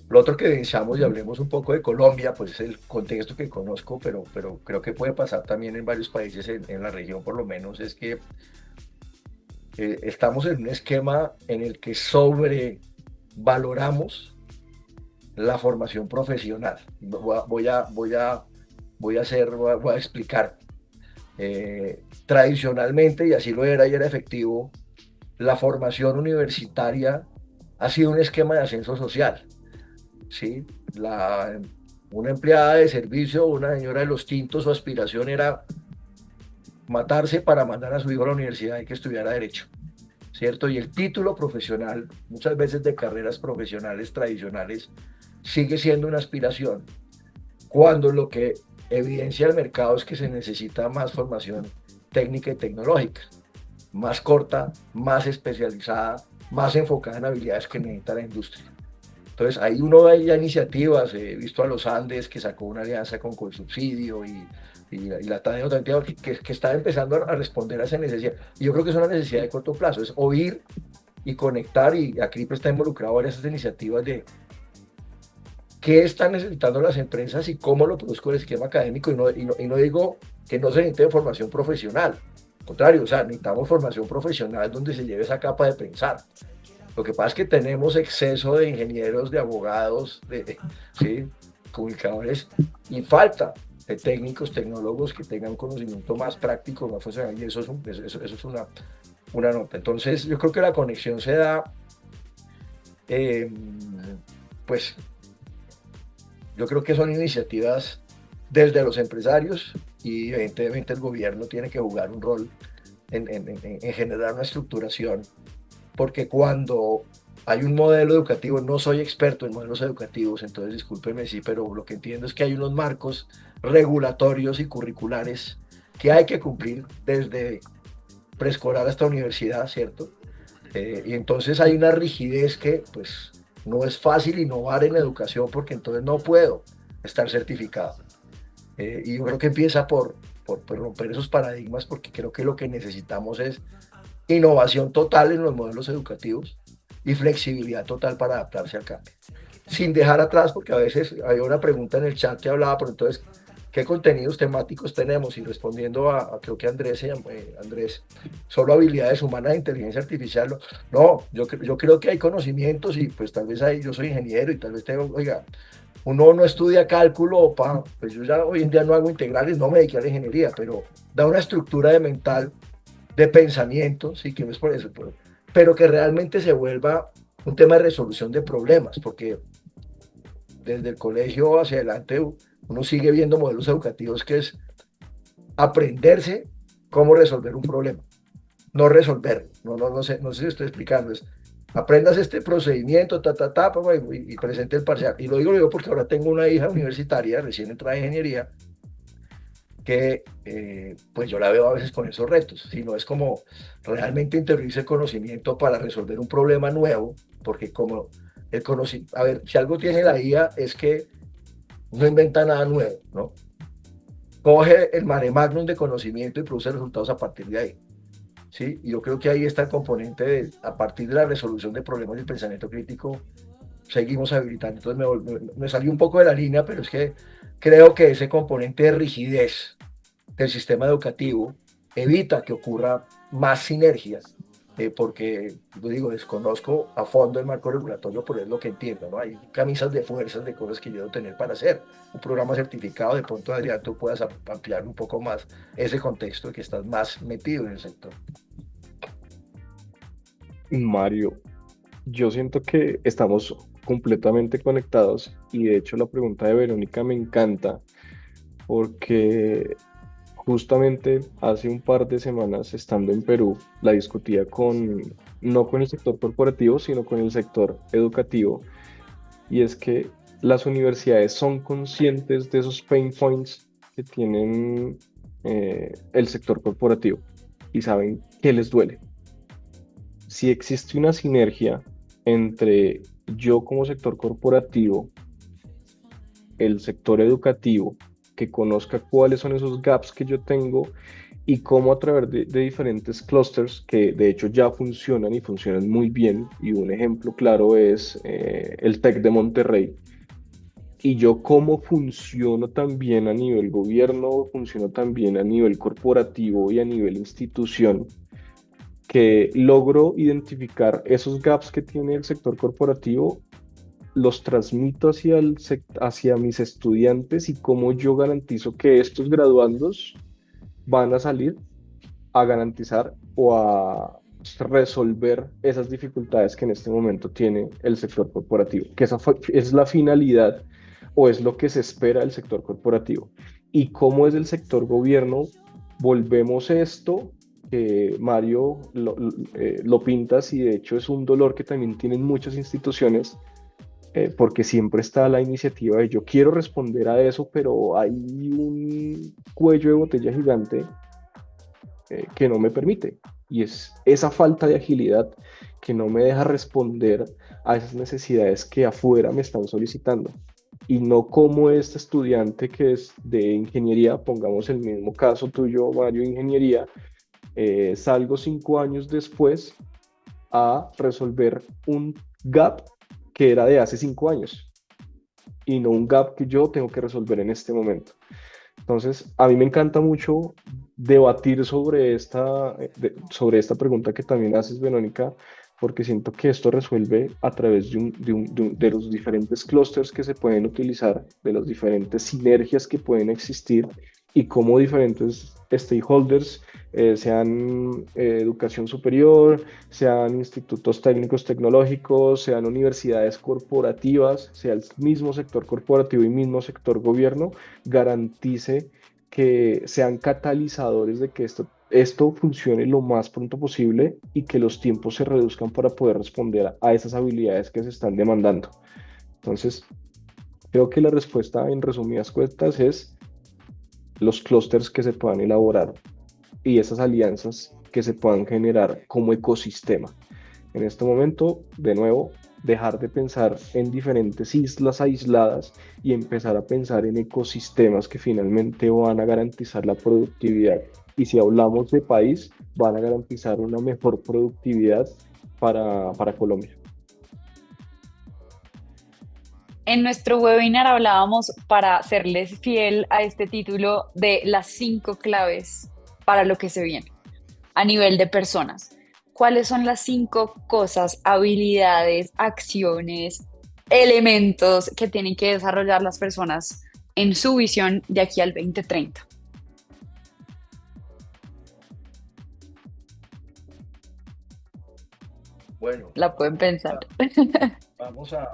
[SPEAKER 2] Lo otro que deseamos y hablemos un poco de Colombia, pues es el contexto que conozco, pero creo que puede pasar también en varios países en la región por lo menos, es que estamos en un esquema en el que sobrevaloramos la formación profesional. Voy a explicar. Tradicionalmente, y así lo era y era efectivo, la formación universitaria ha sido un esquema de ascenso social, ¿sí? Una empleada de servicio, una señora de los tintos, su aspiración era matarse para mandar a su hijo a la universidad y que estudiara derecho, ¿cierto? Y el título profesional, muchas veces de carreras profesionales tradicionales, sigue siendo una aspiración, cuando lo que evidencia el mercado es que se necesita más formación técnica y tecnológica, más corta, más especializada, más enfocada en habilidades que necesita la industria. Entonces, ahí uno ve ya iniciativas, he visto a los Andes que sacó una alianza con Colsubsidio y la Tadeo también, que está empezando a responder a esa necesidad. Y yo creo que es una necesidad de corto plazo, es oír y conectar, y ACRIP está involucrado en esas iniciativas de qué están necesitando las empresas y cómo lo produzco el esquema académico, y no digo que no se necesite formación profesional, al contrario, o sea, necesitamos formación profesional donde se lleve esa capa de pensar. Lo que pasa es que tenemos exceso de ingenieros, de abogados, ¿sí? Comunicadores, y falta de técnicos, tecnólogos que tengan conocimiento más práctico, más funcional, y eso es una nota. Entonces, yo creo que la conexión se da, pues, yo creo que son iniciativas desde los empresarios, y evidentemente el gobierno tiene que jugar un rol en generar una estructuración, porque cuando hay un modelo educativo, no soy experto en modelos educativos, entonces discúlpeme, sí, pero lo que entiendo es que hay unos marcos regulatorios y curriculares que hay que cumplir desde preescolar hasta universidad, ¿cierto? Y entonces hay una rigidez que pues no es fácil innovar en la educación, porque entonces no puedo estar certificado. Y yo creo que empieza por romper esos paradigmas, porque creo que lo que necesitamos es innovación total en los modelos educativos y flexibilidad total para adaptarse al cambio. Sin dejar atrás, porque a veces había una pregunta en el chat que hablaba, pero entonces, ¿qué contenidos temáticos tenemos? Y respondiendo creo que Andrés, solo habilidades humanas e inteligencia artificial. No, yo creo que hay conocimientos, y pues tal vez yo soy ingeniero y tal vez tengo, oiga, uno no estudia cálculo, pues yo ya hoy en día no hago integrales, no me dediqué a la ingeniería, pero da una estructura de mental, de pensamiento, sí, que no es por eso, pero que realmente se vuelva un tema de resolución de problemas, porque desde el colegio hacia adelante uno sigue viendo modelos educativos que es aprenderse cómo resolver un problema, no resolverlo. No sé si estoy explicando, es aprendas este procedimiento, y presente el parcial. Y lo digo porque ahora tengo una hija universitaria, recién entrada en ingeniería, que pues yo la veo a veces con esos retos, sino es como realmente introducirse el conocimiento para resolver un problema nuevo, porque como el conocimiento, a ver, si algo tiene la IA es que no inventa nada nuevo, ¿no? Coge el mare magnum de conocimiento y produce resultados a partir de ahí, ¿sí? Y yo creo que ahí está el componente a partir de la resolución de problemas y el pensamiento crítico, seguimos habilitando. Entonces me salí un poco de la línea, pero es que creo que ese componente de rigidez del sistema educativo evita que ocurra más sinergias, porque, yo digo, desconozco a fondo el marco regulatorio, pero es lo que entiendo, ¿no? Hay camisas de fuerzas, de cosas que yo debo tener para hacer un programa certificado. De pronto, Adrián, tú puedas ampliar un poco más ese contexto de que estás más metido en el sector.
[SPEAKER 3] Mario, yo siento que estamos completamente conectados, y de hecho la pregunta de Verónica me encanta porque justamente hace un par de semanas, estando en Perú, la discutía no con el sector corporativo, sino con el sector educativo, y es que las universidades son conscientes de esos pain points que tienen el sector corporativo, y saben qué les duele. Si existe una sinergia entre yo como sector corporativo, el sector educativo, que conozca cuáles son esos gaps que yo tengo y cómo a través de diferentes clusters que de hecho ya funcionan y funcionan muy bien, y un ejemplo claro es el TEC de Monterrey, y yo cómo funciono también a nivel gobierno, funciono también a nivel corporativo y a nivel institución, que logro identificar esos gaps que tiene el sector corporativo los transmito hacia mis estudiantes y cómo yo garantizo que estos graduandos van a salir a garantizar o a resolver esas dificultades que en este momento tiene el sector corporativo, que es la finalidad o es lo que se espera del sector corporativo. Y cómo es el sector gobierno, volvemos esto que Mario lo pintas y de hecho es un dolor que también tienen muchas instituciones, porque siempre está la iniciativa de yo quiero responder a eso, pero hay un cuello de botella gigante que no me permite. Y es esa falta de agilidad que no me deja responder a esas necesidades que afuera me están solicitando. Y no como este estudiante que es de ingeniería, pongamos el mismo caso tuyo, Mario, ingeniería, salgo 5 años después a resolver un gap que era de hace 5 años y no un gap que yo tengo que resolver en este momento. Entonces, a mí me encanta mucho debatir sobre esta pregunta que también haces, Verónica, porque siento que esto resuelve a través de los diferentes clústeres que se pueden utilizar, de las diferentes sinergias que pueden existir y cómo diferentes stakeholders, sean educación superior, sean institutos técnicos tecnológicos, sean universidades corporativas, sea el mismo sector corporativo y mismo sector gobierno, garantice que sean catalizadores de que esto funcione lo más pronto posible y que los tiempos se reduzcan para poder responder a esas habilidades que se están demandando. Entonces, creo que la respuesta en resumidas cuentas es los clústeres que se puedan elaborar y esas alianzas que se puedan generar como ecosistema. En este momento, de nuevo, dejar de pensar en diferentes islas aisladas y empezar a pensar en ecosistemas que finalmente van a garantizar la productividad. Y si hablamos de país, van a garantizar una mejor productividad para Colombia.
[SPEAKER 1] En nuestro webinar hablábamos, para serles fiel a este título, de las 5 claves para lo que se viene a nivel de personas. ¿Cuáles son las 5 cosas, habilidades, acciones, elementos que tienen que desarrollar las personas en su visión de aquí al 2030?
[SPEAKER 2] Bueno,
[SPEAKER 1] La pueden pensar.
[SPEAKER 2] vamos a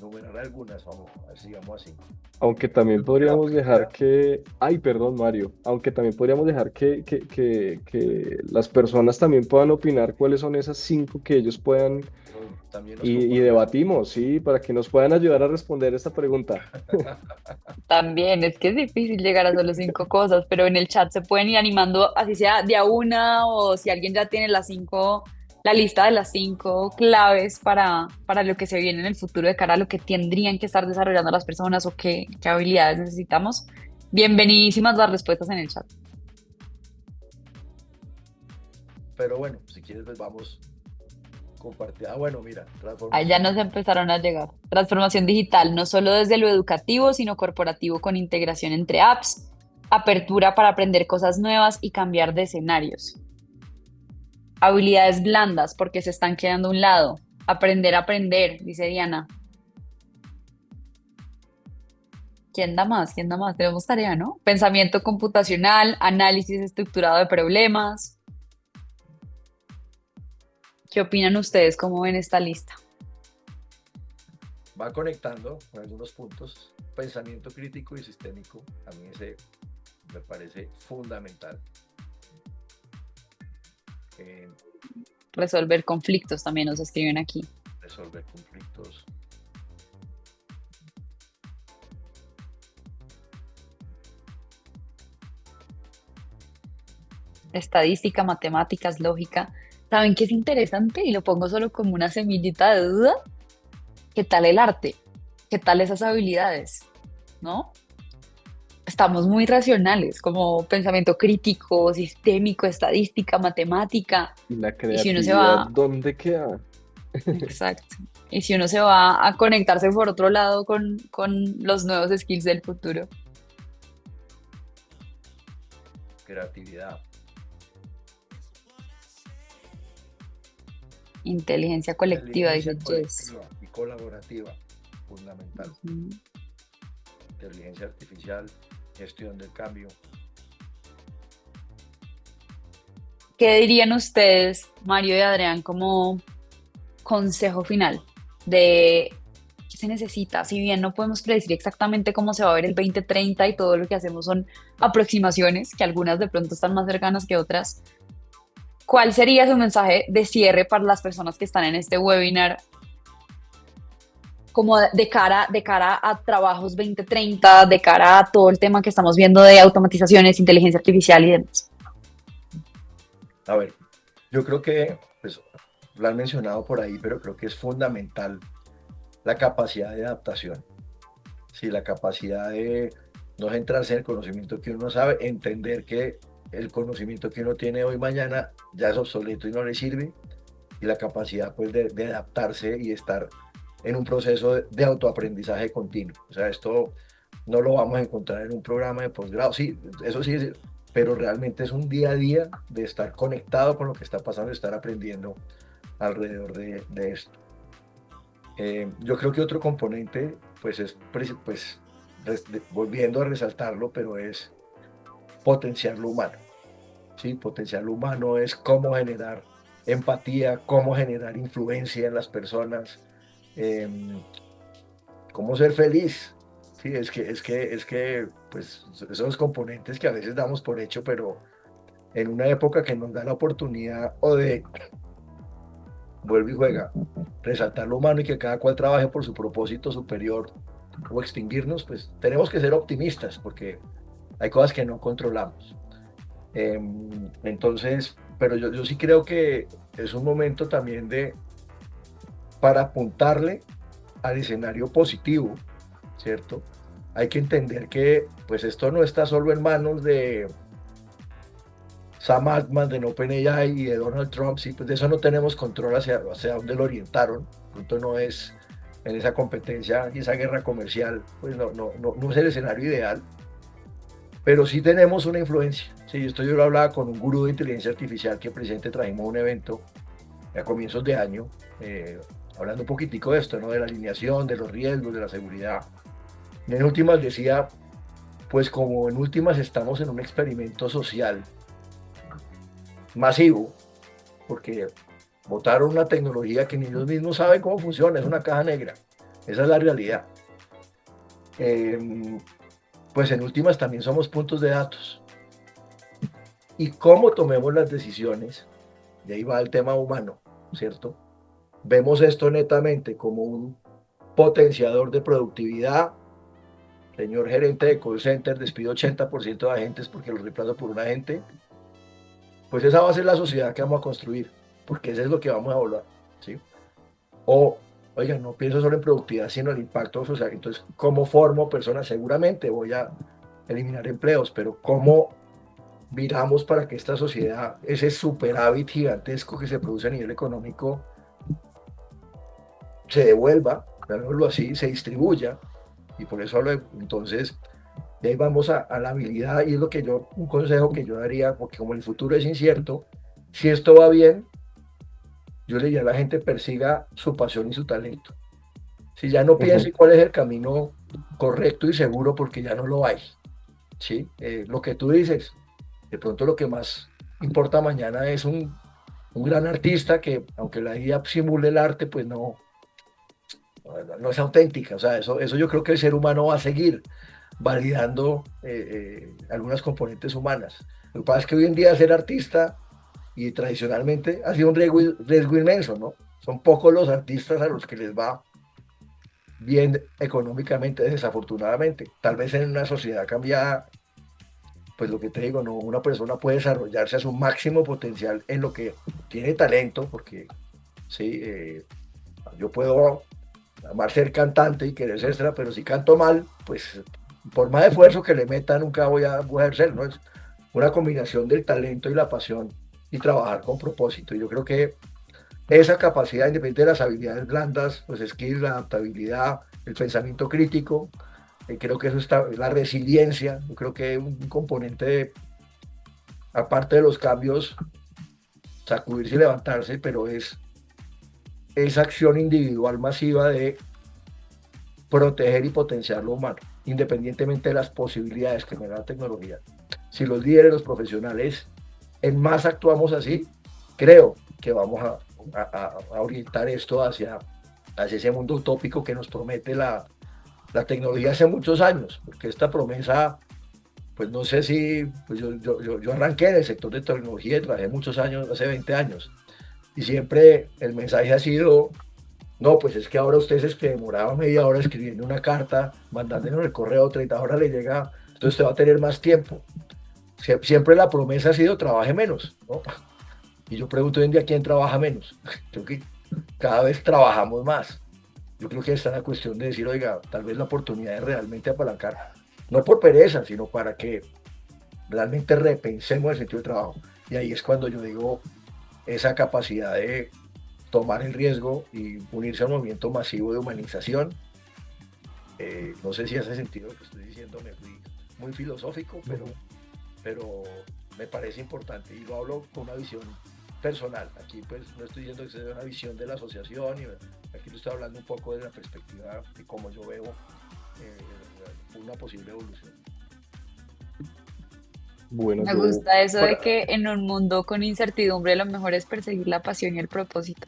[SPEAKER 2] numerar algunas, vamos a ver si digamos así.
[SPEAKER 3] Aunque también
[SPEAKER 2] La
[SPEAKER 3] podríamos dejar
[SPEAKER 2] primera,
[SPEAKER 3] que, ay, perdón, Mario, aunque también podríamos dejar que las personas también puedan opinar cuáles son esas 5 que ellos puedan
[SPEAKER 2] también nos
[SPEAKER 3] y
[SPEAKER 2] comparten.
[SPEAKER 3] debatimos, ¿sí? Para que nos puedan ayudar a responder esta pregunta.
[SPEAKER 1] También es que es difícil llegar a solo 5 cosas, pero en el chat se pueden ir animando, así sea de a una, o si alguien ya tiene las 5, la lista de las 5 claves para lo que se viene en el futuro de cara a lo que tendrían que estar desarrollando las personas o qué habilidades necesitamos. Bienvenidísimas las respuestas en el chat.
[SPEAKER 2] Pero bueno, si quieres, pues vamos compartir. Bueno, mira,
[SPEAKER 1] Ahí ya
[SPEAKER 2] transformación
[SPEAKER 1] nos
[SPEAKER 2] digital.
[SPEAKER 1] empezaron a llegar. Transformación digital, no solo desde lo educativo, sino corporativo con integración entre apps, apertura para aprender cosas nuevas y cambiar de escenarios. Habilidades blandas, porque se están quedando a un lado. Aprender a aprender, dice Diana. ¿Quién da más? ¿Quién da más? Tenemos tarea, ¿no? Pensamiento computacional, análisis estructurado de problemas. ¿Qué opinan ustedes? ¿Cómo ven esta lista?
[SPEAKER 2] Va conectando con algunos puntos. Pensamiento crítico y sistémico, a mí ese me parece fundamental. Eh,
[SPEAKER 1] Resolver conflictos también nos escriben aquí.
[SPEAKER 2] Resolver conflictos.
[SPEAKER 1] Estadística, matemáticas, lógica. ¿Saben qué es interesante? Y lo pongo solo como una semillita de duda. ¿Qué tal el arte? ¿Qué tal esas habilidades? ¿No? Estamos muy racionales, como pensamiento crítico, sistémico, estadística, matemática.
[SPEAKER 3] ¿Y la
[SPEAKER 1] Y si uno se
[SPEAKER 3] creatividad
[SPEAKER 1] va,
[SPEAKER 3] dónde queda?
[SPEAKER 1] exacto. Y si uno se va a conectarse por otro lado con los nuevos skills del futuro.
[SPEAKER 2] Creatividad.
[SPEAKER 1] Inteligencia colectiva,
[SPEAKER 2] Inteligencia
[SPEAKER 1] dice Jess.
[SPEAKER 2] colectiva y colaborativa. fundamental.
[SPEAKER 1] Ujú.
[SPEAKER 2] Inteligencia artificial, gestión del cambio.
[SPEAKER 1] ¿Qué dirían ustedes, Mario y Adrián, como consejo final de qué se necesita? Si bien no podemos predecir exactamente cómo se va a ver el 2030 y todo lo que hacemos son aproximaciones, que algunas de pronto están más cercanas que otras, ¿cuál sería su mensaje de cierre para las personas que están en este webinar como de cara a trabajos 2030, de cara a todo el tema que estamos viendo de automatizaciones, inteligencia artificial y demás?
[SPEAKER 2] A ver, yo creo que, pues, lo han mencionado por ahí, pero creo que es fundamental la capacidad de adaptación. Sí, la capacidad de no centrarse en el conocimiento que uno sabe, entender que el conocimiento que uno tiene hoy, mañana, ya es obsoleto y no le sirve, y la capacidad, pues, de adaptarse y estar en un proceso de autoaprendizaje continuo. O sea, esto no lo vamos a encontrar en un programa de posgrado, sí, eso sí, pero realmente es un día a día de estar conectado con lo que está pasando, de estar aprendiendo alrededor de esto. Yo creo que otro componente, pues es, pues, volviendo a resaltarlo, pero es potenciar lo humano. ¿Sí? Potenciar lo humano es cómo generar empatía, cómo generar influencia en las personas, eh, cómo ser feliz. Sí, es que, pues, esos componentes que a veces damos por hecho, pero en una época que nos da la oportunidad o de, vuelve y juega, resaltar lo humano y que cada cual trabaje por su propósito superior o extinguirnos, pues tenemos que ser optimistas porque hay cosas que no controlamos. Entonces, pero yo sí creo que es un momento también para apuntarle al escenario positivo, ¿cierto? Hay que entender que pues esto no está solo en manos de Sam Altman, de OpenAI y de Donald Trump, sí, pues de eso no tenemos control hacia dónde lo orientaron. El punto no es en esa competencia y esa guerra comercial, pues no es el escenario ideal, pero sí tenemos una influencia. Sí, esto yo lo hablaba con un gurú de inteligencia artificial que precisamente trajimos a un evento a comienzos de año, hablando un poquitico de esto, ¿no? De la alineación, de los riesgos, de la seguridad. Y en últimas decía, pues como en últimas estamos en un experimento social masivo, porque botaron una tecnología que ni ellos mismos saben cómo funciona, es una caja negra, esa es la realidad. Pues en últimas también somos puntos de datos. Y cómo tomemos las decisiones, y ahí va el tema humano, ¿cierto? Vemos esto netamente como un potenciador de productividad. Señor gerente de call center, despido 80% de agentes porque los reemplazo por un agente. Pues esa va a ser la sociedad que vamos a construir, porque eso es lo que vamos a evaluar, ¿sí? O, oigan, no pienso solo en productividad, sino en el impacto social. Entonces, ¿cómo formo personas? Seguramente voy a eliminar empleos, pero ¿cómo miramos para que esta sociedad, ese superávit gigantesco que se produce a nivel económico, se devuelva, llamémoslo así, se distribuya? Y por eso hablo entonces, de ahí vamos a la habilidad, y es lo que yo, un consejo que yo daría, porque como el futuro es incierto, si esto va bien, yo le diría a la gente persiga su pasión y su talento. Si ya no piense cuál es el camino correcto y seguro, porque ya no lo hay, ¿sí? Lo que tú dices, de pronto lo que más importa mañana es un gran artista que, aunque la IA simule el arte, pues no es auténtica. O sea, eso yo creo que el ser humano va a seguir validando algunas componentes humanas. Lo que pasa es que hoy en día ser artista, y tradicionalmente ha sido un riesgo inmenso, ¿no? Son pocos los artistas a los que les va bien económicamente, desafortunadamente. Tal vez en una sociedad cambiada, pues lo que te digo, no, una persona puede desarrollarse a su máximo potencial en lo que tiene talento, porque sí, yo puedo amar ser cantante y querer ser extra, pero si canto mal, pues por más esfuerzo que le meta, nunca voy a ejercer, ¿no? Es una combinación del talento y la pasión y trabajar con propósito. Y yo creo que esa capacidad, independiente de las habilidades blandas, los skills, la adaptabilidad, el pensamiento crítico, creo que eso está, la resiliencia, yo creo que es un componente aparte de los cambios, sacudirse y levantarse, pero es esa acción individual masiva de proteger y potenciar lo humano, independientemente de las posibilidades que me da la tecnología. Si los líderes, los profesionales, en más actuamos así, creo que vamos a orientar esto hacia ese mundo utópico que nos promete la tecnología hace muchos años, porque esta promesa, pues no sé si, pues yo arranqué en el sector de tecnología y trabajé muchos años, hace 20 años, y siempre el mensaje ha sido, no, pues es que ahora ustedes que demoraban media hora escribiendo una carta, mandándonos el correo, 30 horas le llega, entonces usted va a tener más tiempo. Siempre la promesa ha sido trabaje menos, ¿no? Y yo pregunto hoy en día quién trabaja menos. Creo que cada vez trabajamos más. Yo creo que está la cuestión de decir, oiga, tal vez la oportunidad es realmente apalancar, no por pereza, sino para que realmente repensemos el sentido de trabajo. Y ahí es cuando yo digo esa capacidad de tomar el riesgo y unirse al movimiento masivo de humanización. No sé si hace sentido lo que estoy diciendo, me fui muy filosófico, pero me parece importante y lo hablo con una visión personal. Aquí pues no estoy diciendo que sea una visión de la asociación, aquí lo estoy hablando un poco de la perspectiva de cómo yo veo una posible evolución.
[SPEAKER 3] Bueno,
[SPEAKER 1] Me
[SPEAKER 3] yo,
[SPEAKER 1] gusta eso de
[SPEAKER 3] para,
[SPEAKER 1] que en un mundo con incertidumbre lo mejor es perseguir la pasión y el propósito.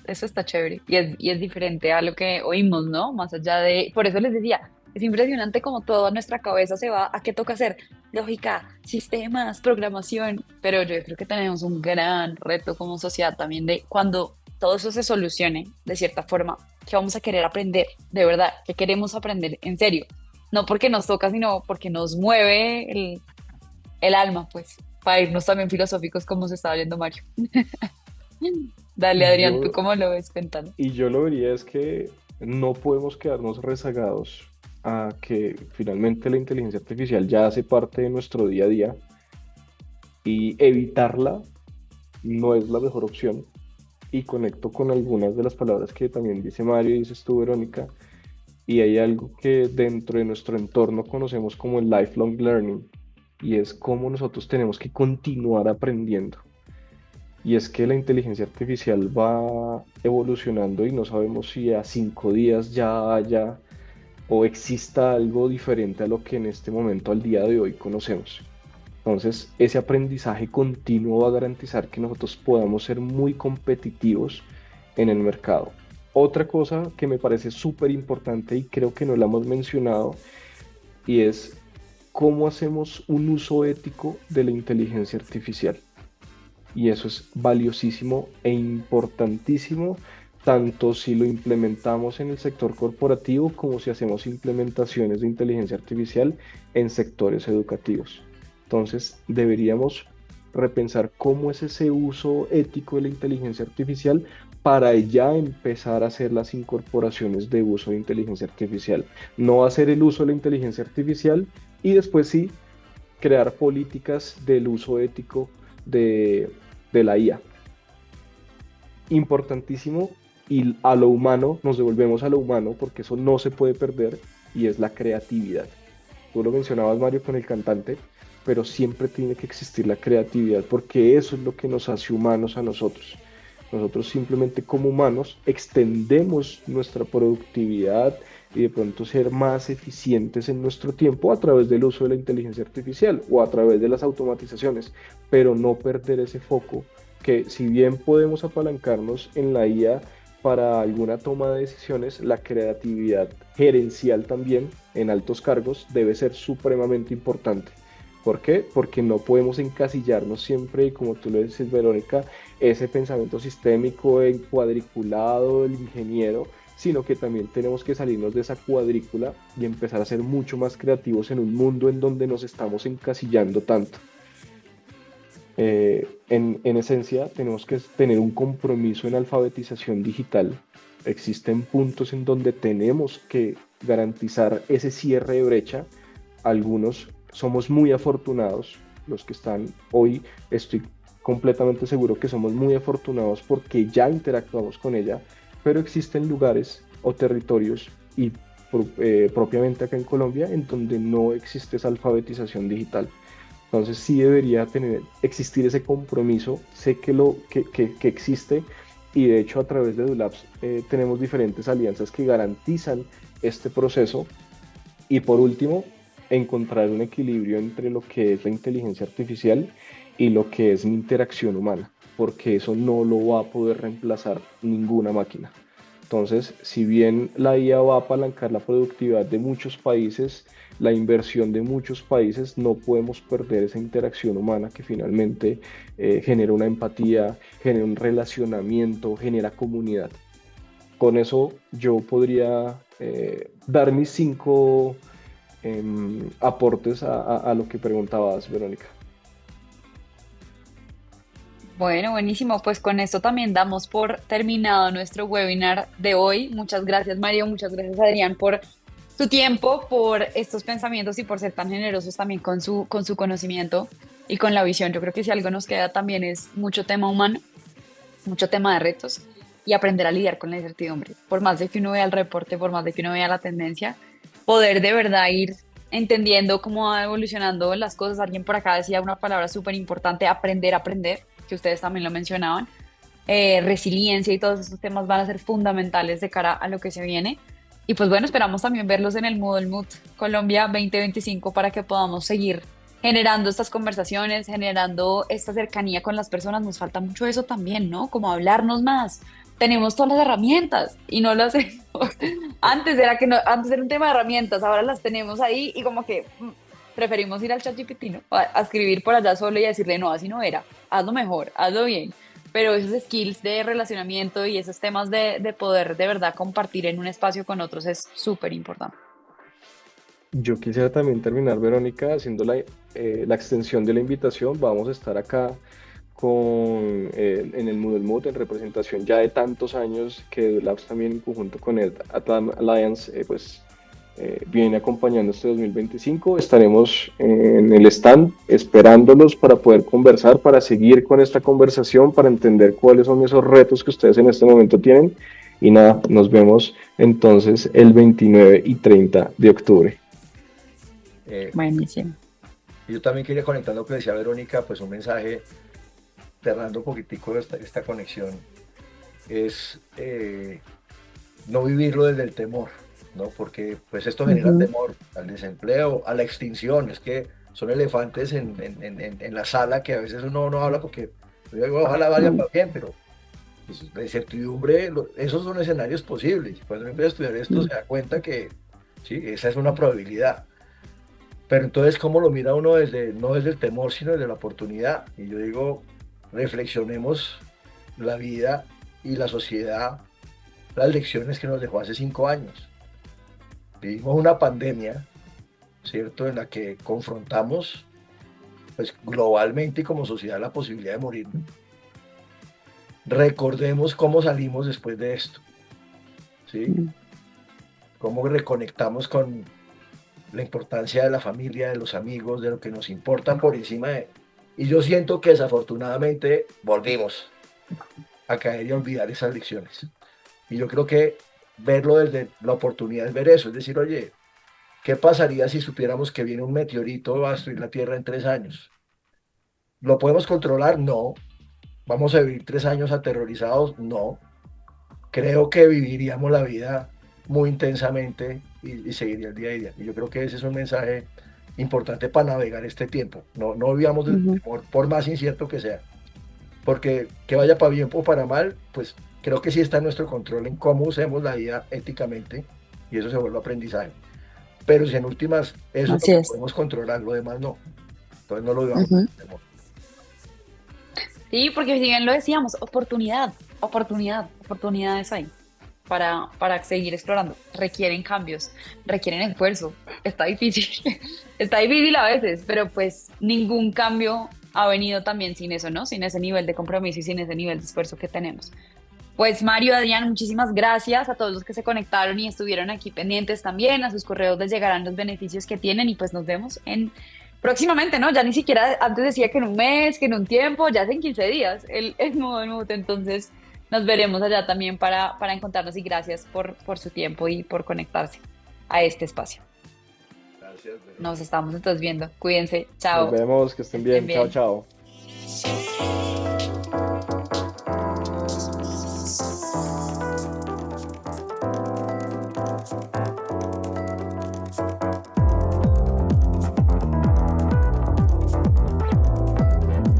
[SPEAKER 1] Eso está chévere y es diferente a lo que oímos, ¿no? Más allá de, por eso les decía, es impresionante como toda nuestra cabeza se va a qué toca hacer, lógica, sistemas, programación, pero yo creo que tenemos un gran reto como sociedad también de cuando todo eso se solucione de cierta forma, que vamos a querer aprender, de verdad, que queremos aprender en serio, no porque nos toca, sino porque nos mueve el alma, pues, para irnos también filosóficos como se estaba viendo Mario. Dale, Adrián, ¿tú
[SPEAKER 3] yo,
[SPEAKER 1] cómo lo ves? Cuéntanos.
[SPEAKER 3] y yo lo vería es que no podemos quedarnos rezagados a que finalmente la inteligencia artificial ya hace parte de nuestro día a día y evitarla no es la mejor opción. Y conecto con algunas de las palabras que también dice Mario y dices tú, Verónica, y hay algo que dentro de nuestro entorno conocemos como el lifelong learning, y es cómo nosotros tenemos que continuar aprendiendo. Y es que la inteligencia artificial va evolucionando y no sabemos si a 5 días ya haya o exista algo diferente a lo que en este momento, al día de hoy, conocemos. Entonces, ese aprendizaje continuo va a garantizar que nosotros podamos ser muy competitivos en el mercado. Otra cosa que me parece súper importante y creo que no la hemos mencionado y es cómo hacemos un uso ético de la inteligencia artificial. Y eso es valiosísimo e importantísimo, tanto si lo implementamos en el sector corporativo como si hacemos implementaciones de inteligencia artificial en sectores educativos. Entonces, deberíamos repensar cómo es ese uso ético de la inteligencia artificial para ya empezar a hacer las incorporaciones de uso de inteligencia artificial. No hacer el uso de la inteligencia artificial y después sí crear políticas del uso ético de, de la IA. Importantísimo, y a lo humano, nos devolvemos a lo humano porque eso no se puede perder, y es la creatividad. Tú lo mencionabas, Mario, con el cantante, pero siempre tiene que existir la creatividad porque eso es lo que nos hace humanos a nosotros. Nosotros simplemente como humanos extendemos nuestra productividad y de pronto ser más eficientes en nuestro tiempo a través del uso de la inteligencia artificial o a través de las automatizaciones, pero no perder ese foco que si bien podemos apalancarnos en la IA para alguna toma de decisiones, la creatividad gerencial también en altos cargos debe ser supremamente importante. ¿Por qué? Porque no podemos encasillarnos siempre, y como tú lo dices, Verónica, ese pensamiento sistémico, cuadriculado del ingeniero, sino que también tenemos que salirnos de esa cuadrícula y empezar a ser mucho más creativos en un mundo en donde nos estamos encasillando tanto. En esencia, tenemos que tener un compromiso en alfabetización digital. Existen puntos en donde tenemos que garantizar ese cierre de brecha. Algunos somos muy afortunados, los que están hoy, estoy completamente seguro que somos muy afortunados porque ya interactuamos con ella, pero existen lugares o territorios y propiamente acá en Colombia en donde no existe esa alfabetización digital. Entonces sí debería existir ese compromiso, sé que existe, y de hecho a través de Edulabs tenemos diferentes alianzas que garantizan este proceso. Y por último, encontrar un equilibrio entre lo que es la inteligencia artificial y lo que es mi interacción humana, porque eso no lo va a poder reemplazar ninguna máquina. Entonces, si bien la IA va a apalancar la productividad de muchos países, la inversión de muchos países, no podemos perder esa interacción humana que finalmente genera una empatía, genera un relacionamiento, genera comunidad. Con eso yo podría dar mis 5 aportes a lo que preguntabas, Verónica.
[SPEAKER 1] Bueno, buenísimo. Pues con esto también damos por terminado nuestro webinar de hoy. Muchas gracias, Mario. Muchas gracias, Adrián, por su tiempo, por estos pensamientos y por ser tan generosos también con su conocimiento y con la visión. Yo creo que si algo nos queda también es mucho tema humano, mucho tema de retos y aprender a lidiar con la incertidumbre. Por más de que uno vea el reporte, por más de que uno vea la tendencia, poder de verdad ir entendiendo cómo va evolucionando las cosas. Alguien por acá decía una palabra súper importante, aprender a aprender, que ustedes también lo mencionaban. Resiliencia y todos estos temas van a ser fundamentales de cara a lo que se viene. Y pues bueno, esperamos también verlos en el Moodle Mood Colombia 2025 para que podamos seguir generando estas conversaciones, generando esta cercanía con las personas. Nos falta mucho eso también, ¿no? Como hablarnos más. Tenemos todas las herramientas y no las hacemos. Antes era que no, antes era un tema de herramientas, ahora las tenemos ahí y como que preferimos ir al ChatGPT, ¿no? A escribir por allá solo y a decirle, no, así no era, hazlo mejor, hazlo bien. Pero esos skills de relacionamiento y esos temas de poder de verdad compartir en un espacio con otros es súper importante.
[SPEAKER 3] Yo quisiera también terminar, Verónica, haciendo la extensión de la invitación. Vamos a estar acá en el Moodle Mood en representación ya de tantos años que EduLabs también en conjunto con el Atlan Alliance viene acompañando este 2025. Estaremos en el stand esperándolos para poder conversar, para seguir con esta conversación, para entender cuáles son esos retos que ustedes en este momento tienen. Y nada, nos vemos entonces el 29 y 30 de octubre.
[SPEAKER 1] Buenísimo.
[SPEAKER 2] Yo también quería conectar lo que decía Verónica, pues un mensaje, cerrando un poquitico esta conexión, es no vivirlo desde el temor, ¿no? Porque pues esto genera temor al desempleo, a la extinción. Es que son elefantes en la sala que a veces uno no habla porque ojalá vaya para bien, pero pues, la incertidumbre, esos son escenarios posibles. Cuando uno empieza a estudiar esto se da cuenta que sí, esa es una probabilidad. Pero entonces, ¿cómo lo mira uno no desde el temor, sino desde la oportunidad? Y yo digo, reflexionemos la vida y la sociedad, las lecciones que nos dejó hace 5 años. Vivimos una pandemia, ¿cierto?, en la que confrontamos, pues, globalmente y como sociedad la posibilidad de morir. Recordemos cómo salimos después de esto, ¿sí? Cómo reconectamos con la importancia de la familia, de los amigos, de lo que nos importa por encima de... Y yo siento que desafortunadamente volvimos a caer y a olvidar esas lecciones. Y yo creo que verlo desde la oportunidad es ver eso, es decir, oye, ¿qué pasaría si supiéramos que viene un meteorito a destruir la Tierra en 3 años? ¿Lo podemos controlar? No. ¿Vamos a vivir 3 años aterrorizados? No. Creo que viviríamos la vida muy intensamente y seguiría el día a día. Y yo creo que ese es un mensaje importante para navegar este tiempo. No vivamos del temor, por más incierto que sea. Porque que vaya para bien o para mal, pues creo que sí está en nuestro control en cómo usemos la vida éticamente y eso se vuelve aprendizaje. Pero si en últimas eso es lo que podemos controlar, lo demás no. Entonces no lo vivamos del temor.
[SPEAKER 1] Sí, porque si bien lo decíamos, oportunidades hay para seguir explorando. Requieren cambios, requieren esfuerzo. Está difícil, está difícil a veces, pero pues ningún cambio ha venido también sin eso, ¿no? Sin ese nivel de compromiso y sin ese nivel de esfuerzo que tenemos. Pues Mario, Adrián, muchísimas gracias a todos los que se conectaron y estuvieron aquí pendientes también. A sus correos les llegarán los beneficios que tienen y pues nos vemos próximamente, ¿no? Ya ni siquiera antes decía que en un mes, que en un tiempo, ya es en 15 días el Moodle Mood. Entonces nos veremos allá también para encontrarnos y gracias por su tiempo y por conectarse a este espacio.
[SPEAKER 2] Gracias.
[SPEAKER 1] Nos estamos entonces viendo. Cuídense. Chao.
[SPEAKER 3] Nos vemos, que estén bien. Chao, chao.